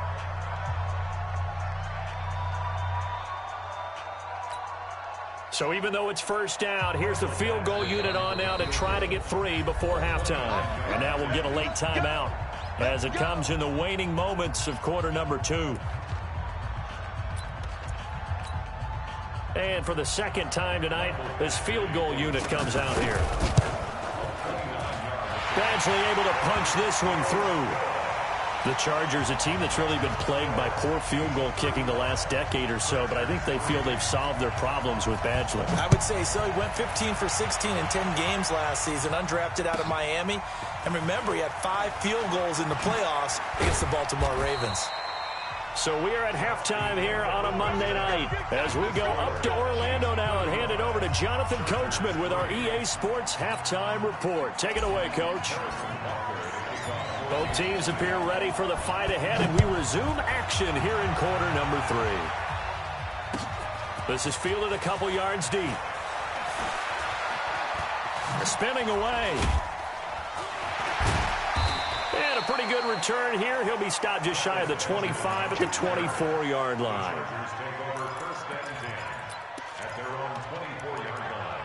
So even though it's first down, here's the field goal unit on now to try to get 3 before halftime. And now we'll get a late timeout as it comes in the waning moments of quarter number 2. And for the second time tonight, this field goal unit comes out here. Badgley able to punch this one through. The Chargers, a team that's really been plagued by poor field goal kicking the last decade or so, but I think they feel they've solved their problems with Badgley. I would say so. He went 15 for 16 in 10 games last season, undrafted out of Miami. And remember, he had 5 field goals in the playoffs against the Baltimore Ravens. So we are at halftime here on a Monday night as we go up to Orlando now and hand it over to Jonathan Coachman with our EA Sports Halftime Report. Take it away, Coach. Both teams appear ready for the fight ahead, and we resume action here in quarter number 3. This is fielded a couple yards deep. Spinning away. And a pretty good return here. He'll be stopped just shy of the 25 at the 24-yard line. Chargers take over first and 10 at their own 24-yard line.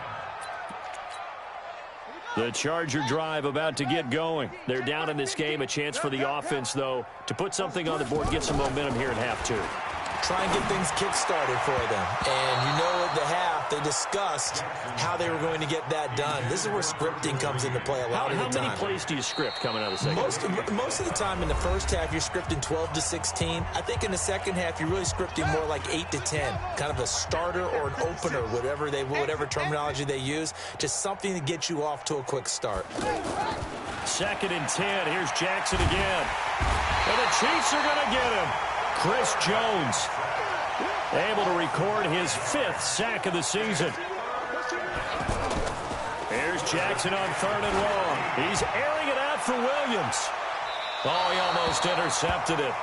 The Charger drive about to get going. They're down in this game. A chance for the offense, though, to put something on the board, get some momentum here at half 2. Try and get things kick-started for them. And you know at the half, they discussed how they were going to get that done. This is where scripting comes into play a lot of the time. How many plays do you script coming out of the second? Most of the time in the first half, you're scripting 12 to 16. I think in the second half, you're really scripting more like 8 to 10. Kind of a starter or an opener, whatever terminology they use. Just something to get you off to a quick start. 2nd and 10. Here's Jackson again. And the Chiefs are going to get him. Chris Jones able to record his 5th sack of the season. Here's Jackson on 3rd and long. He's airing it out for Williams. Oh, he almost intercepted it.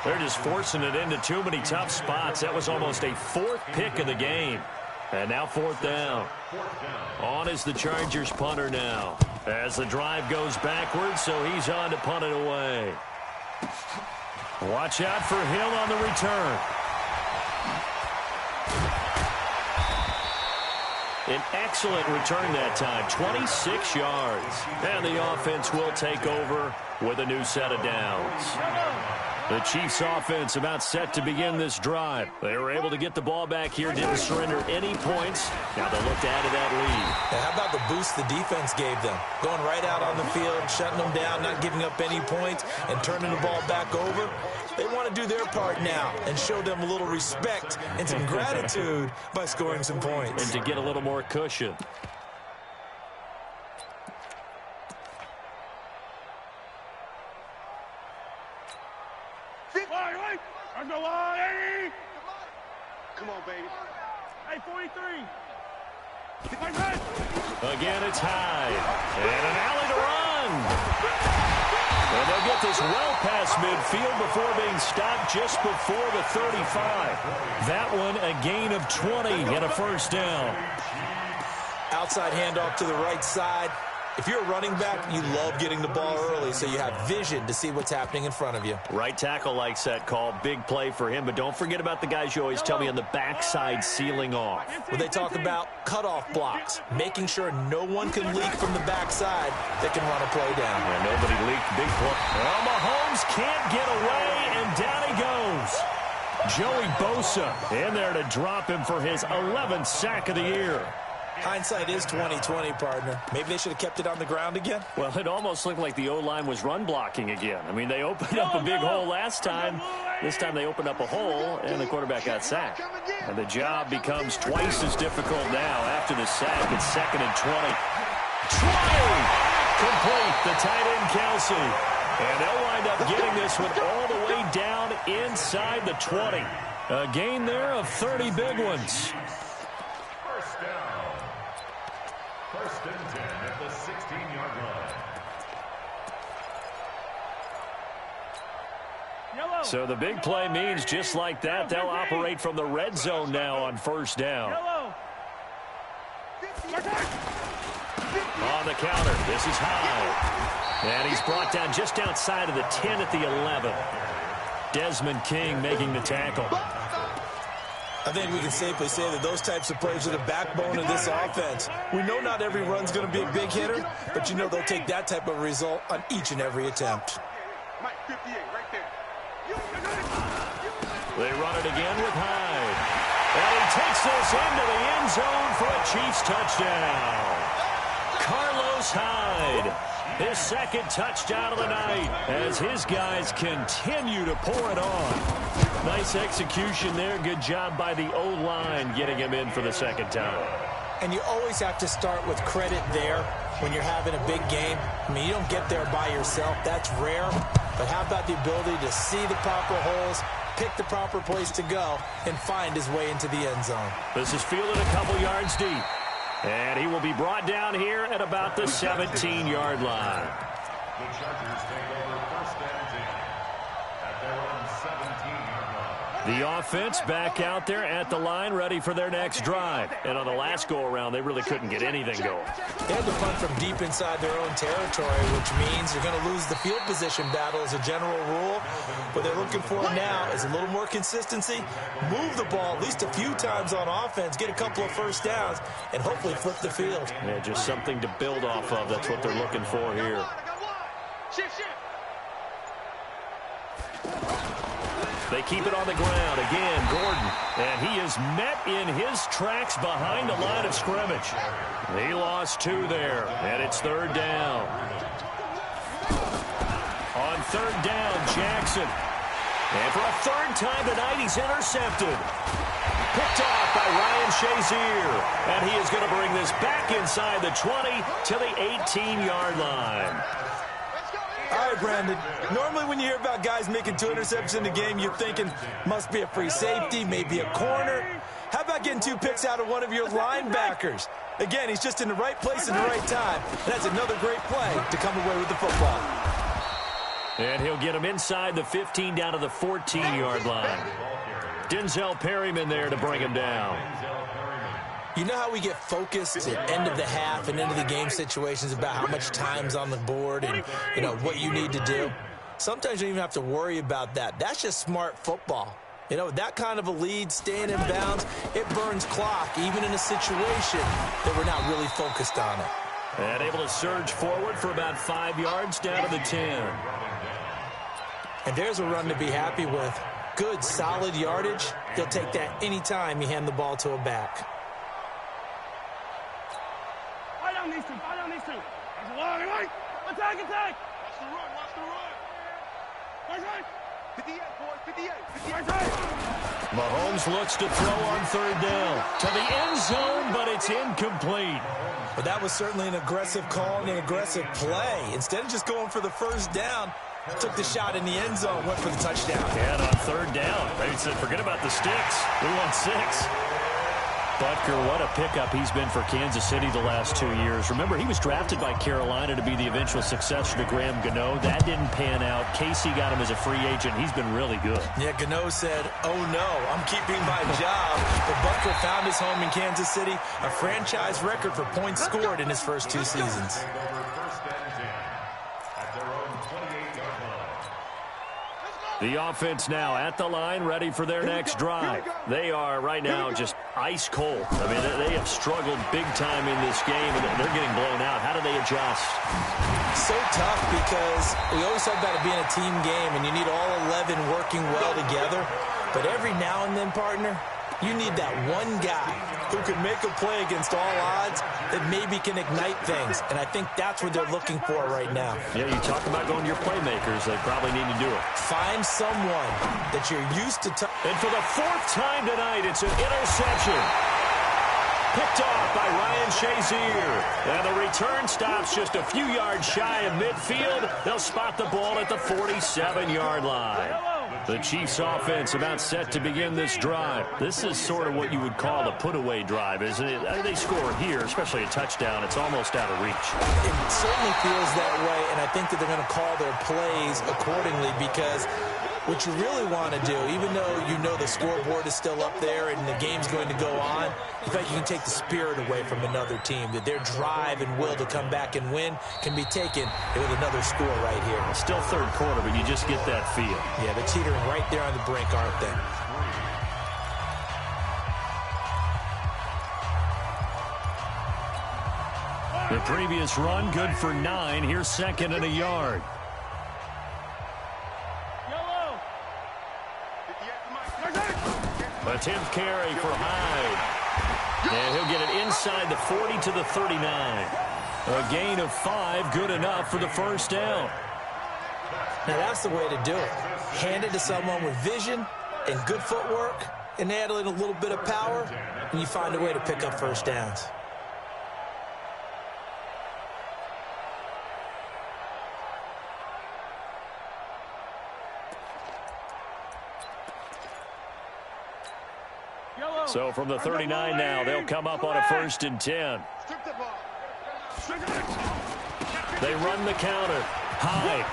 They're just forcing it into too many tough spots. That was almost a 4th pick of the game. And now 4th down. On is the Chargers punter now. As the drive goes backwards, so he's on to punt it away. Watch out for Hill on the return. An excellent return that time, 26 yards. And the offense will take over with a new set of downs. The Chiefs offense about set to begin this drive. They were able to get the ball back here, didn't surrender any points. Now they'll look to add to that lead. Now, how about the boost the defense gave them? Going right out on the field, shutting them down, not giving up any points, and turning the ball back over. They want to do their part now and show them a little respect and some gratitude by scoring some points. And to get a little more cushion. Come on, baby. Hey, 43. Again, it's Hyde. And an alley to run. And they'll get this well past midfield before being stopped just before the 35. That one a gain of 20 and a 1st down. Outside handoff to the right side. If you're a running back, you love getting the ball early so you have vision to see what's happening in front of you. Right tackle likes that call. Big play for him, but don't forget about the guys you always tell me on the backside sealing off. Well, they talk about cutoff blocks, making sure no one can leak from the backside that can run a play down. Yeah, nobody leaked. Big play. Well, Mahomes can't get away, and down he goes. Joey Bosa in there to drop him for his 11th sack of the year. Hindsight is 20/20, partner. Maybe they should have kept it on the ground again. Well, it almost looked like the O-line was run blocking again. I mean, they opened up a big hole last time. This time they opened up a hole, and the quarterback got sacked. And the job becomes twice as difficult now after the sack. It's 2nd and 20. 20! Complete. The tight end, Kelsey. And they'll wind up getting this one all the way down inside the 20. A gain there of 30 big ones. First down. 1st and 10 at the 16-yard line. So the big play means just like that, they'll operate from the red zone now on 1st down. On the counter, this is Hyde. And he's brought down just outside of the 10 at the 11. Desmond King making the tackle. I think we can safely say that those types of plays are the backbone of this offense. We know not every run's going to be a big hitter, but you know they'll take that type of result on each and every attempt. Mike 58, right there. They run it again with Hyde. And he takes this into the end zone for a Chiefs touchdown. Carlos Hyde, his 2nd touchdown of the night as his guys continue to pour it on. Nice execution there. Good job by the O-line getting him in for the 2nd time. And you always have to start with credit there when you're having a big game. I mean, you don't get there by yourself. That's rare. But how about the ability to see the proper holes, pick the proper place to go, and find his way into the end zone? This is fielded a couple yards deep. And he will be brought down here at about the 17-yard line. The Chargers take over first and 10 at their own 17-yard line. The offense back out there at the line, ready for their next drive. And on the last go-around, they really couldn't get anything going. They had to punt from deep inside their own territory, which means you're going to lose the field position battle as a general rule. What they're looking for now is a little more consistency, move the ball at least a few times on offense, get a couple of first downs, and hopefully flip the field. Yeah, just something to build off of. That's what they're looking for here. They keep it on the ground. Again, Gordon. And he is met in his tracks behind the line of scrimmage. He lost 2 there, and it's third down. On third down, Jackson. And for a third time tonight, he's intercepted. Picked off by Ryan Shazier. And he is going to bring this back inside the 20 to the 18-yard line. All right, Brandon, normally when you hear about guys making 2 interceptions in a game, you're thinking must be a free safety, maybe a corner. How about getting 2 picks out of one of your linebackers? Again, he's just in the right place at the right time. And that's another great play to come away with the football. And he'll get him inside the 15 down to the 14-yard line. Denzel Perryman there to bring him down. You know how we get focused at end of the half and into the game situations about how much time's on the board and, you know, what you need to do? Sometimes you don't even have to worry about that. That's just smart football. You know, that kind of a lead, staying in bounds, it burns clock, even in a situation that we're not really focused on it. And able to surge forward for about 5 yards down to the 10. And there's a run to be happy with. Good, solid yardage. You'll take that anytime you hand the ball to a back. Attack! Watch the run! 58, boys, 58. Mahomes looks to throw on third down. To the end zone, but it's incomplete. But that was certainly an aggressive call and an aggressive play. Instead of just going for the first down, took the shot in the end zone, went for the touchdown. And on third down, they said, forget about the sticks. We want 6. Butker, what a pickup he's been for Kansas City the last 2 years. Remember, he was drafted by Carolina to be the eventual successor to Graham Gano. That didn't pan out. Casey got him as a free agent. He's been really good. Yeah, Gano said, oh no, I'm keeping my job. But Butker found his home in Kansas City, a franchise record for points scored in his first 2 seasons. The offense now at the line, ready for their next drive. They are right now just ice cold. I mean, they have struggled big time in this game, and they're getting blown out. How do they adjust? So tough because we always talk about it being a team game, and you need all 11 working well together. But every now and then, partner, you need that one guy who can make a play against all odds that maybe can ignite things. And I think that's what they're looking for right now. Yeah, you talk about going to your playmakers. They probably need to do it. Find someone that you're used to. And for the 4th time tonight, it's an interception. Picked off by Ryan Shazier. And the return stops just a few yards shy of midfield. They'll spot the ball at the 47-yard line. The Chiefs offense about set to begin this drive. This is sort of what you would call a put-away drive, isn't it? They score here, especially a touchdown. It's almost out of reach. It certainly feels that way, and I think that they're going to call their plays accordingly because what you really want to do, even though you know the scoreboard is still up there and the game's going to go on, in fact, you can take the spirit away from another team, that their drive and will to come back and win can be taken with another score right here. Still third quarter, but you just get that feel. Yeah, they're teetering right there on the brink, aren't they? The previous run, good for 9. Here's 2nd and a yard. Attempt carry for Hyde. And he'll get it inside the 40 to the 39. A gain of 5, good enough for the first down. Now that's the way to do it. Hand it to someone with vision and good footwork, and add in a little bit of power, and you find a way to pick up first downs. So from the 39 now, they'll come up on a 1st and 10. They run the counter. Hyde.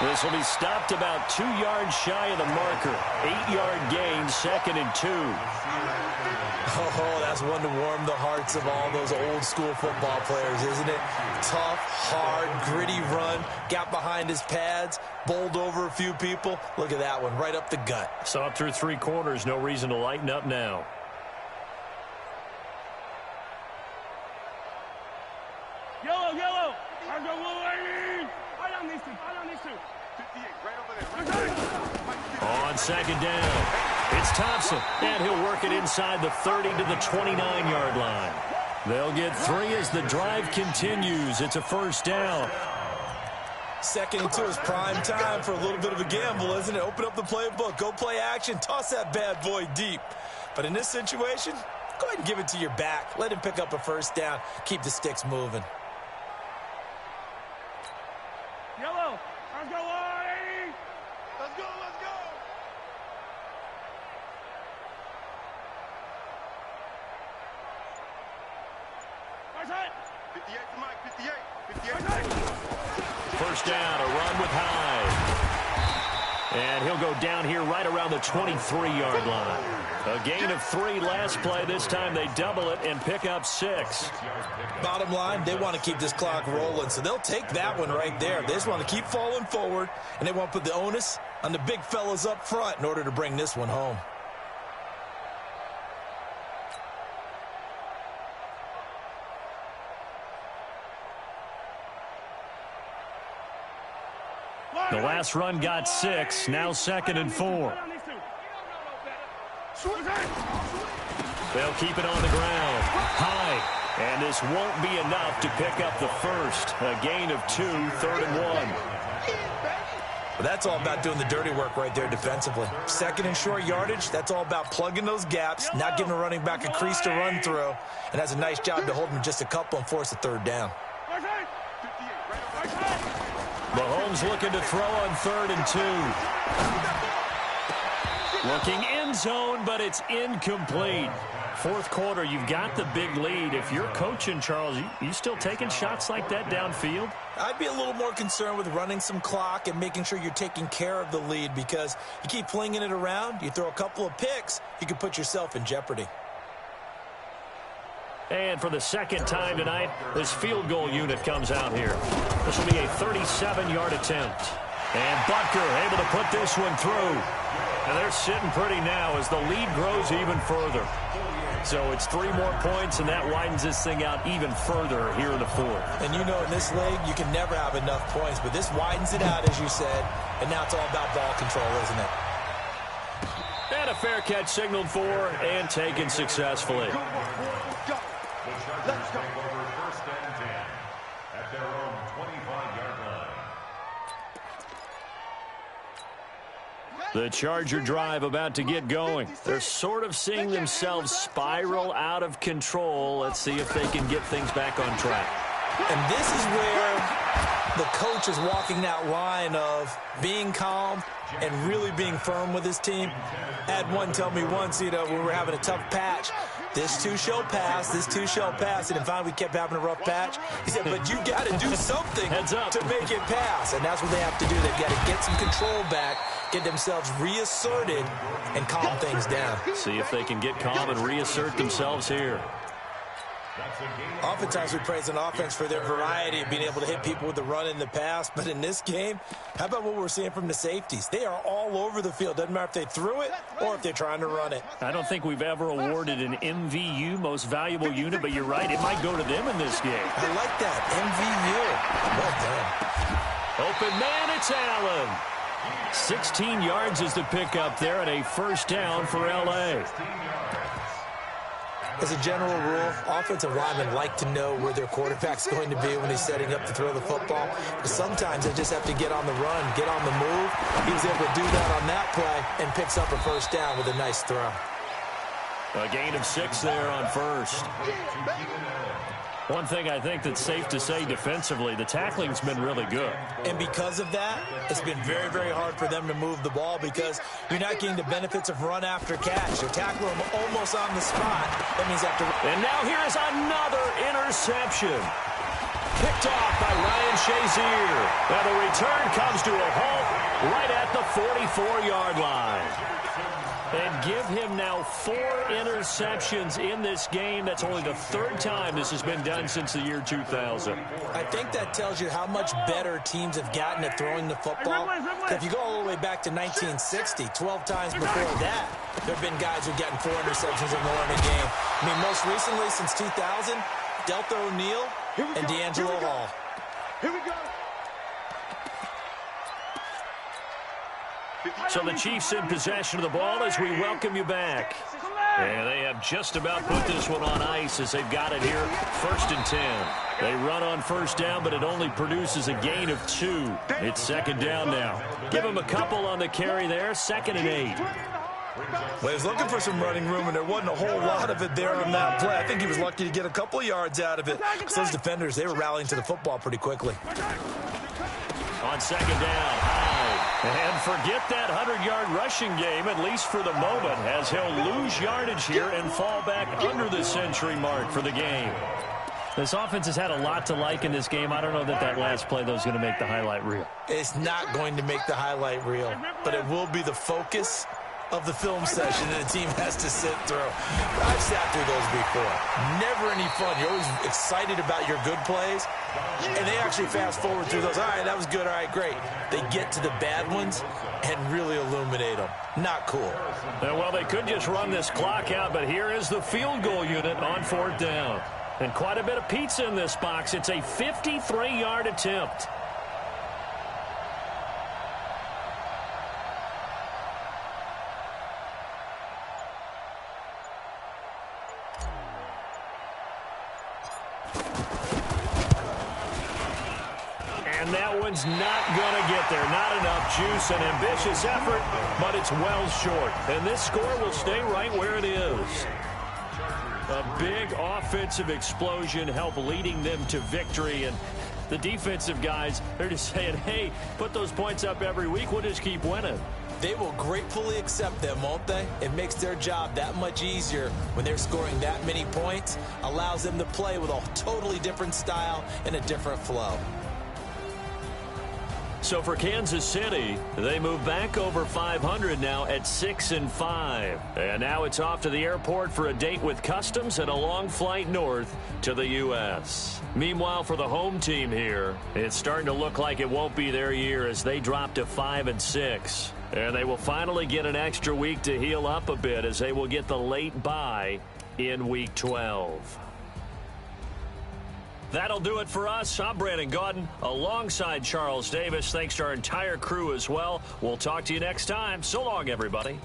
This will be stopped about 2 yards shy of the marker. 8-yard gain, 2nd and 2. Oh, that's one to warm the hearts of all those old-school football players, isn't it? Tough, hard, gritty run. Got behind his pads, bowled over a few people. Look at that one, right up the gut. Saw it through 3 quarters. No reason to lighten up now. Yellow. I go Wolverine. I don't need to. 58, right over there. On 2nd down, it's Thompson, and he'll work it inside the 30 to the 29-yard line. They'll get 3 as the drive continues. It's a 1st down. 2nd and 2 is prime time for a little bit of a gamble, isn't it? Open up the playbook, go play action, toss that bad boy deep. But in this situation, go ahead and give it to your back. Let him pick up a 1st down. Keep the sticks moving. Yellow. Let's go, Wolverine. Let's go. First hit. 58 to Mike. 58. 1st down, a run with Hyde. And he'll go down here right around the 23-yard line. A gain of 3 last play. This time they double it and pick up 6. Bottom line, they want to keep this clock rolling, so they'll take that one right there. They just want to keep falling forward, and they want to put the onus on the big fellas up front in order to bring this one home. The last run got 6. Now 2nd and 4. They'll keep it on the ground. High. And this won't be enough to pick up the 1st. A gain of 2, 3rd and 1. But that's all about doing the dirty work right there defensively. 2nd and short yardage, that's all about plugging those gaps, not giving a running back a crease to run through. And that's a nice job to hold him just a couple and force a 3rd down. Mahomes looking to throw on 3rd and 2. Looking end zone, but it's incomplete. 4th quarter, you've got the big lead. If you're coaching, Charles, you still taking shots like that downfield? I'd be a little more concerned with running some clock and making sure you're taking care of the lead, because you keep flinging it around, you throw a couple of picks, you can put yourself in jeopardy. And for the 2nd time tonight, this field goal unit comes out here. This will be a 37-yard attempt. And Butker able to put this one through. And they're sitting pretty now as the lead grows even further. So it's 3 more points, and that widens this thing out even further here in the 4th. And you know, in this league, you can never have enough points, but this widens it out, as you said, and now it's all about ball control, isn't it? And a fair catch signaled for and taken successfully. Let's go. Over 1st and 10 at their own 25-yard line. The Charger drive about to get going. They're sort of seeing themselves spiral out of control. Let's see if they can get things back on track. And this is where the coach is walking that line of being calm and really being firm with his team. I had one tell me once, when we were having a tough patch, this too shall pass, this too shall pass. And finally we kept having a rough patch. He said, but you got to do something to make it pass. And that's what they have to do. They've got to get some control back, get themselves reasserted, and calm things down. See if they can get calm and reassert themselves here. Oftentimes we praise an offense for their variety of being able to hit people with the run in the pass. But in this game, how about what we're seeing from the safeties? They are all over the field. Doesn't matter if they threw it or if they're trying to run it. I don't think we've ever awarded an MVU, most valuable unit, but you're right, it might go to them in this game. I like that, MVU. Well done. Open man, it's Allen. 16 yards is the pickup there and a 1st down for L.A. As a general rule, offensive linemen like to know where their quarterback's going to be when he's setting up to throw the football. But sometimes they just have to get on the run, get on the move. He was able to do that on that play and picks up a 1st down with a nice throw. A gain of 6 there on 1st. One thing I think that's safe to say defensively, the tackling's been really good. And because of that, it's been very, very hard for them to move the ball because you're not getting the benefits of run after catch. You're tackling them almost on the spot. That means after. And now here is another interception. picked off by Ryan Shazier. And the return comes to a halt right at the 44-yard line. And give him now 4 interceptions in this game. That's only the 3rd time this has been done since the year 2000. I think that tells you how much better teams have gotten at throwing the football. If you go all the way back to 1960, 12 times before that, there have been guys who've gotten 4 interceptions in the learning game. I mean, most recently, since 2000, Delta O'Neal and D'Angelo Hall. Here we go. So the Chiefs in possession of the ball as we welcome you back. And they have just about put this one on ice as they've got it here, 1st and 10. They run on 1st down, but it only produces a gain of 2. It's 2nd down now. Give them a couple on the carry there, 2nd and 8. Well, he was looking for some running room, and there wasn't a whole lot of it there on that play. I think he was lucky to get a couple of yards out of it. Because those defenders, they were rallying to the football pretty quickly. On 2nd down, Hyde. And forget that 100-yard rushing game, at least for the moment, as he'll lose yardage here and fall back under the century mark for the game. This offense has had a lot to like in this game. I don't know that last play, though, is going to make the highlight reel. It's not going to make the highlight reel, but it will be the focus of the film session that the team has to sit through. I've sat through those before. Never any fun. You're always excited about your good plays, and they actually fast forward through those. All right, that was good. All right, great. They get to the bad ones and really illuminate them. Not cool. Well, they could just run this clock out, but here is the field goal unit on 4th down. And quite a bit of pizza in this box. It's a 53-yard attempt. And that one's not going to get there. Not enough juice, an ambitious effort, but it's well short. And this score will stay right where it is. A big offensive explosion helped leading them to victory. And the defensive guys, they're just saying, hey, put those points up every week. We'll just keep winning. They will gratefully accept them, won't they? It makes their job that much easier when they're scoring that many points. Allows them to play with a totally different style and a different flow. So for Kansas City, they move back over 500 now at 6-5. And now it's off to the airport for a date with customs and a long flight north to the U.S. Meanwhile, for the home team here, it's starting to look like it won't be their year as they drop to 5-6. And they will finally get an extra week to heal up a bit as they will get the late bye in Week 12. That'll do it for us. I'm Brandon Gaudin alongside Charles Davis. Thanks to our entire crew as well. We'll talk to you next time. So long, everybody.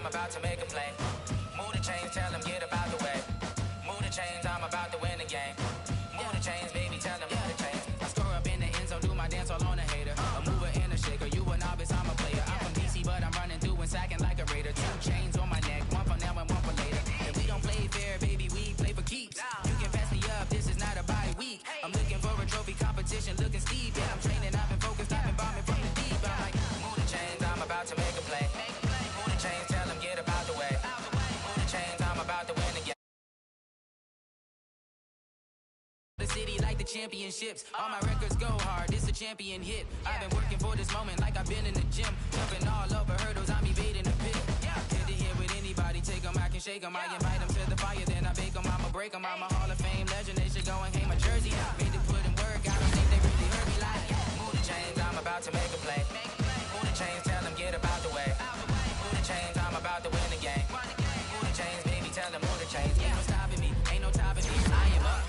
I'm about to make a play. Move the chains, tell them get about the way. Move the chains, I'm about to win the game. Move the chains, baby, tell them move the chains. I score up in the end zone, do my dance all on a hater. A mover and a shaker, you a novice, I'm a player. I'm from DC, but I'm running through and sacking like a raider. 2 chains on my neck, one for now and one for later. And we don't play fair, baby, we play for keeps. You can pass me up, this is not a bye week. I'm looking for a trophy competition, looking steep. Yeah, I'm training, I've been focused, I've been bombing from the deep. I'm like, move the chains, I'm about to make a play. Move the chains, tell them get about the way. Move the chains, I'm about to win again. The city like the championships. All my records go hard, this a champion hit. I've been working for this moment like I've been in the gym. Jumping all over hurdles, I'm evading the pit. Hit to hit with anybody, take them, I can shake them. I invite them to the fire, then I bake them. I'ma break them, I'm a Hall of Fame legend. They should go and hang my jersey. Made to put in work, I don't think they really heard me like. Move the chains, I'm about to make a play. Move the chains, tell them get about the way. Move the chains, I'm about to win the game. Move the chains, baby, tell them move the chains. Ain't no stopping me, ain't no topping me. I am up,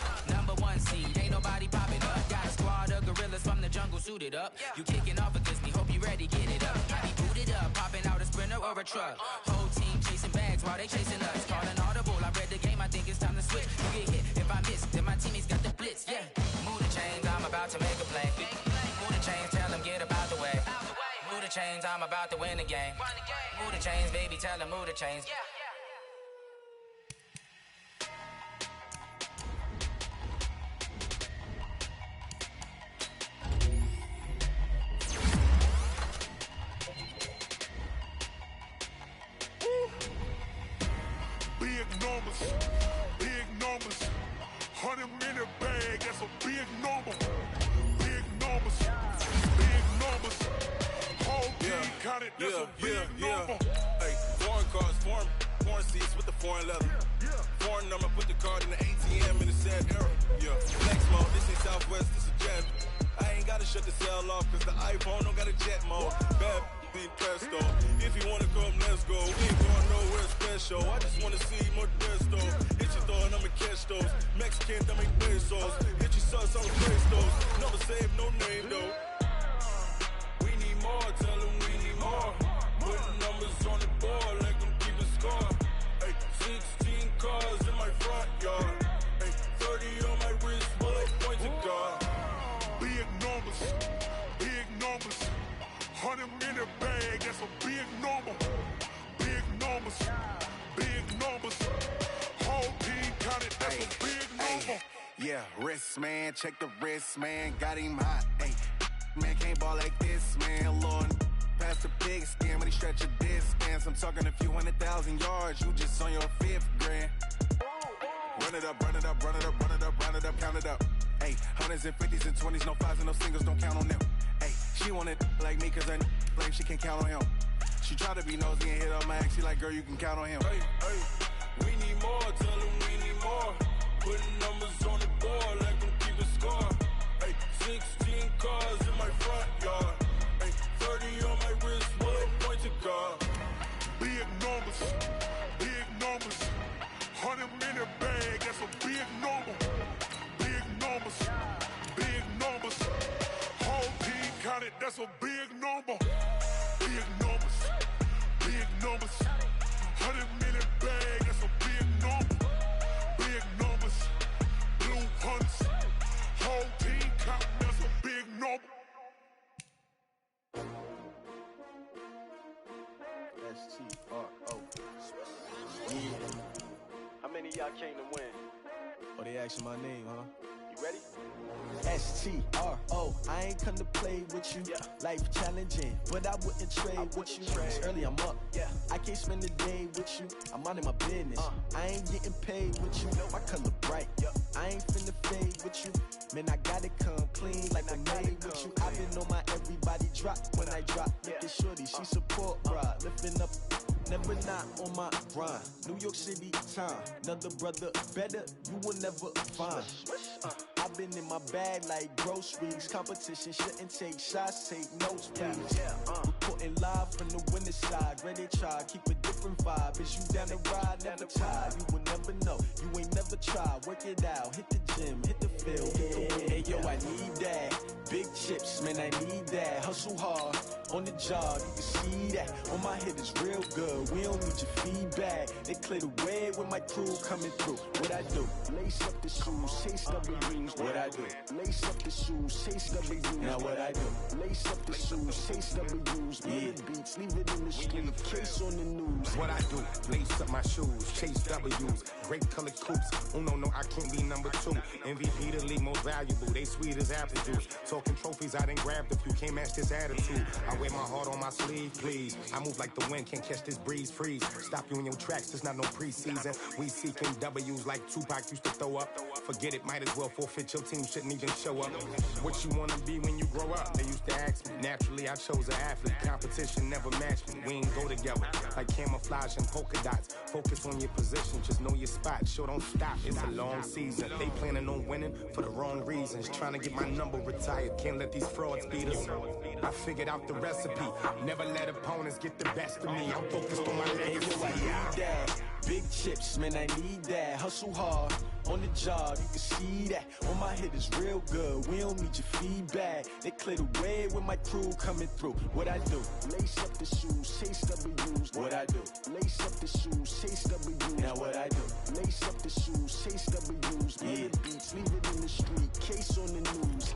#1 seed, ain't nobody popping up. Got a squad of gorillas from the jungle suited up. You kicking off against me, hope you ready, get it up. I be booted up, popping out a sprinter or a truck. Whole team chasing bags while they chasing us. Calling audible, I read the game, I think it's time to switch. You get hit, if I miss, then my teammates got the blitz, yeah. Move the chains, I'm about to make a play. Move the chains, tell them get about the way. Move the chains, I'm about to win the game. Move the chains, baby, tell them move the chains. Big numbers, 100 in the bag, that's a big number. Big numbers, whole team counted, that's a big number. Hey, foreign cars, foreign seats with the foreign leather. Foreign number, put the card in the ATM in the sad era. Yeah, flex mode, this ain't Southwest, this is Jet. I ain't gotta shut the cell off, cause the iPhone don't got a jet mode. Bad ain't presto. If you wanna come, let's go. We ain't going nowhere special. I just wanna see more desto. Hit your door and I'ma catch those. Mexican, that make pesos. Hit your sus on the pesos. Never save no name though. We need more, tell them we need more. Putting numbers on the board like I'm keeping score. Hey, 16 cars in my front yard. Hey, 30 on my wrist, well, I point to God. Big numbers, 100 in the bag, that's a big number. Big numbers, whole team counted, that's a big number. Yeah, wrist man, check the wrist man, got him hot. Hey, man can't ball like this, man. Lord, past the big skin, but he stretch a distance. I'm talking a few 100,000 yards, you just on your 5th grand. Run it up, count it up. Hey, 100s and 50s and 20s, no 5s and no singles, don't count on them. Hey, she wanted like me, cause I like she can't count on him. She tried to be nosy and hit up my ex, she like, girl, you can count on him. Hey, we need more, tell them we need more. Putting numbers on the board like I'm keeping score. Hey, 16 cars in my front yard. Hey, 30 on my wrist, well, I point to God. Big numbers, 100 in the bag, that's a big number. Big numbers, whole team counted, that's a big number. Big numbers, 100 in the bag, that's a big number. Big numbers, blue hunts, whole team counted, that's a big number. S-T-R-O. Yeah. How many of y'all came to win? Oh, they asking my name, huh? You ready? S-T-R-O. I ain't come to play with you. Yeah. Life challenging, but I wouldn't trade with you. It's early, I'm up. Yeah. I can't spend the day with you. I'm minding my business. I ain't getting paid with you. My color bright. I ain't finna fade with you. Man, I gotta come clean like I'm made with you. I've been on my everybody drop when I drop. Look at shorty, she support, bruh. Lifting up, never not on my grind. New York City time. Another brother better, you will never find. I've been in my bag like groceries. Competition shouldn't take shots, take notes, please. Reporting live from the winning side. Ready to try, keep a different vibe. Is you down the ride, never tired. You will never know, you ain't never tried. Work it out, hit the gym, hit the field, hit the win. Hey yo, I need that. Big chips, man, I need that. Hustle hard, On the job, you can see that. On my head is real good. We don't need your feedback. They clear the way with my crew coming through. What I do? Lace up the shoes, chase W's. What I do? Lace up the shoes, chase W's. Now what I do? Lace up the shoes, chase W's. Yeah. Beats, leave it in the street, case on the news. What I do? Lace up my shoes, chase W's. Great colored coops. Oh no, I can't be number 2. MVP the league most valuable. They sweet as apple juice. Talking trophies, I done grabbed a few. Can't match this attitude. I wear my heart on my sleeve, please. I move like the wind, can't catch this breeze, freeze. Stop you in your tracks, there's not no preseason. We seeking W's like Tupac used to throw up. Forget it, might as well forfeit. Your team shouldn't even show up. What you wanna be when you grow up? They used to ask me. Naturally, I chose an athlete. Competition never matched me. We ain't go together like camouflage and polka dots. Focus on your position, just know your spot. Sure, don't stop. It's a long season. They planning on winning for the wrong reasons. Trying to get my number retired. Can't let these frauds beat us. I figured out the recipe. Never let opponents get the best of me. I'm focused on my legacy. Big chips, man, I need that. Hustle hard on the job, you can see that. On my head is real good. We don't need your feedback. They clear the way with my crew coming through. What I do? Lace up the shoes, chase W's. What I do? Lace up the shoes, chase W's. Now what I do? Lace up the shoes, chase W's. Yeah. Beats, leave it in the street, case on the news.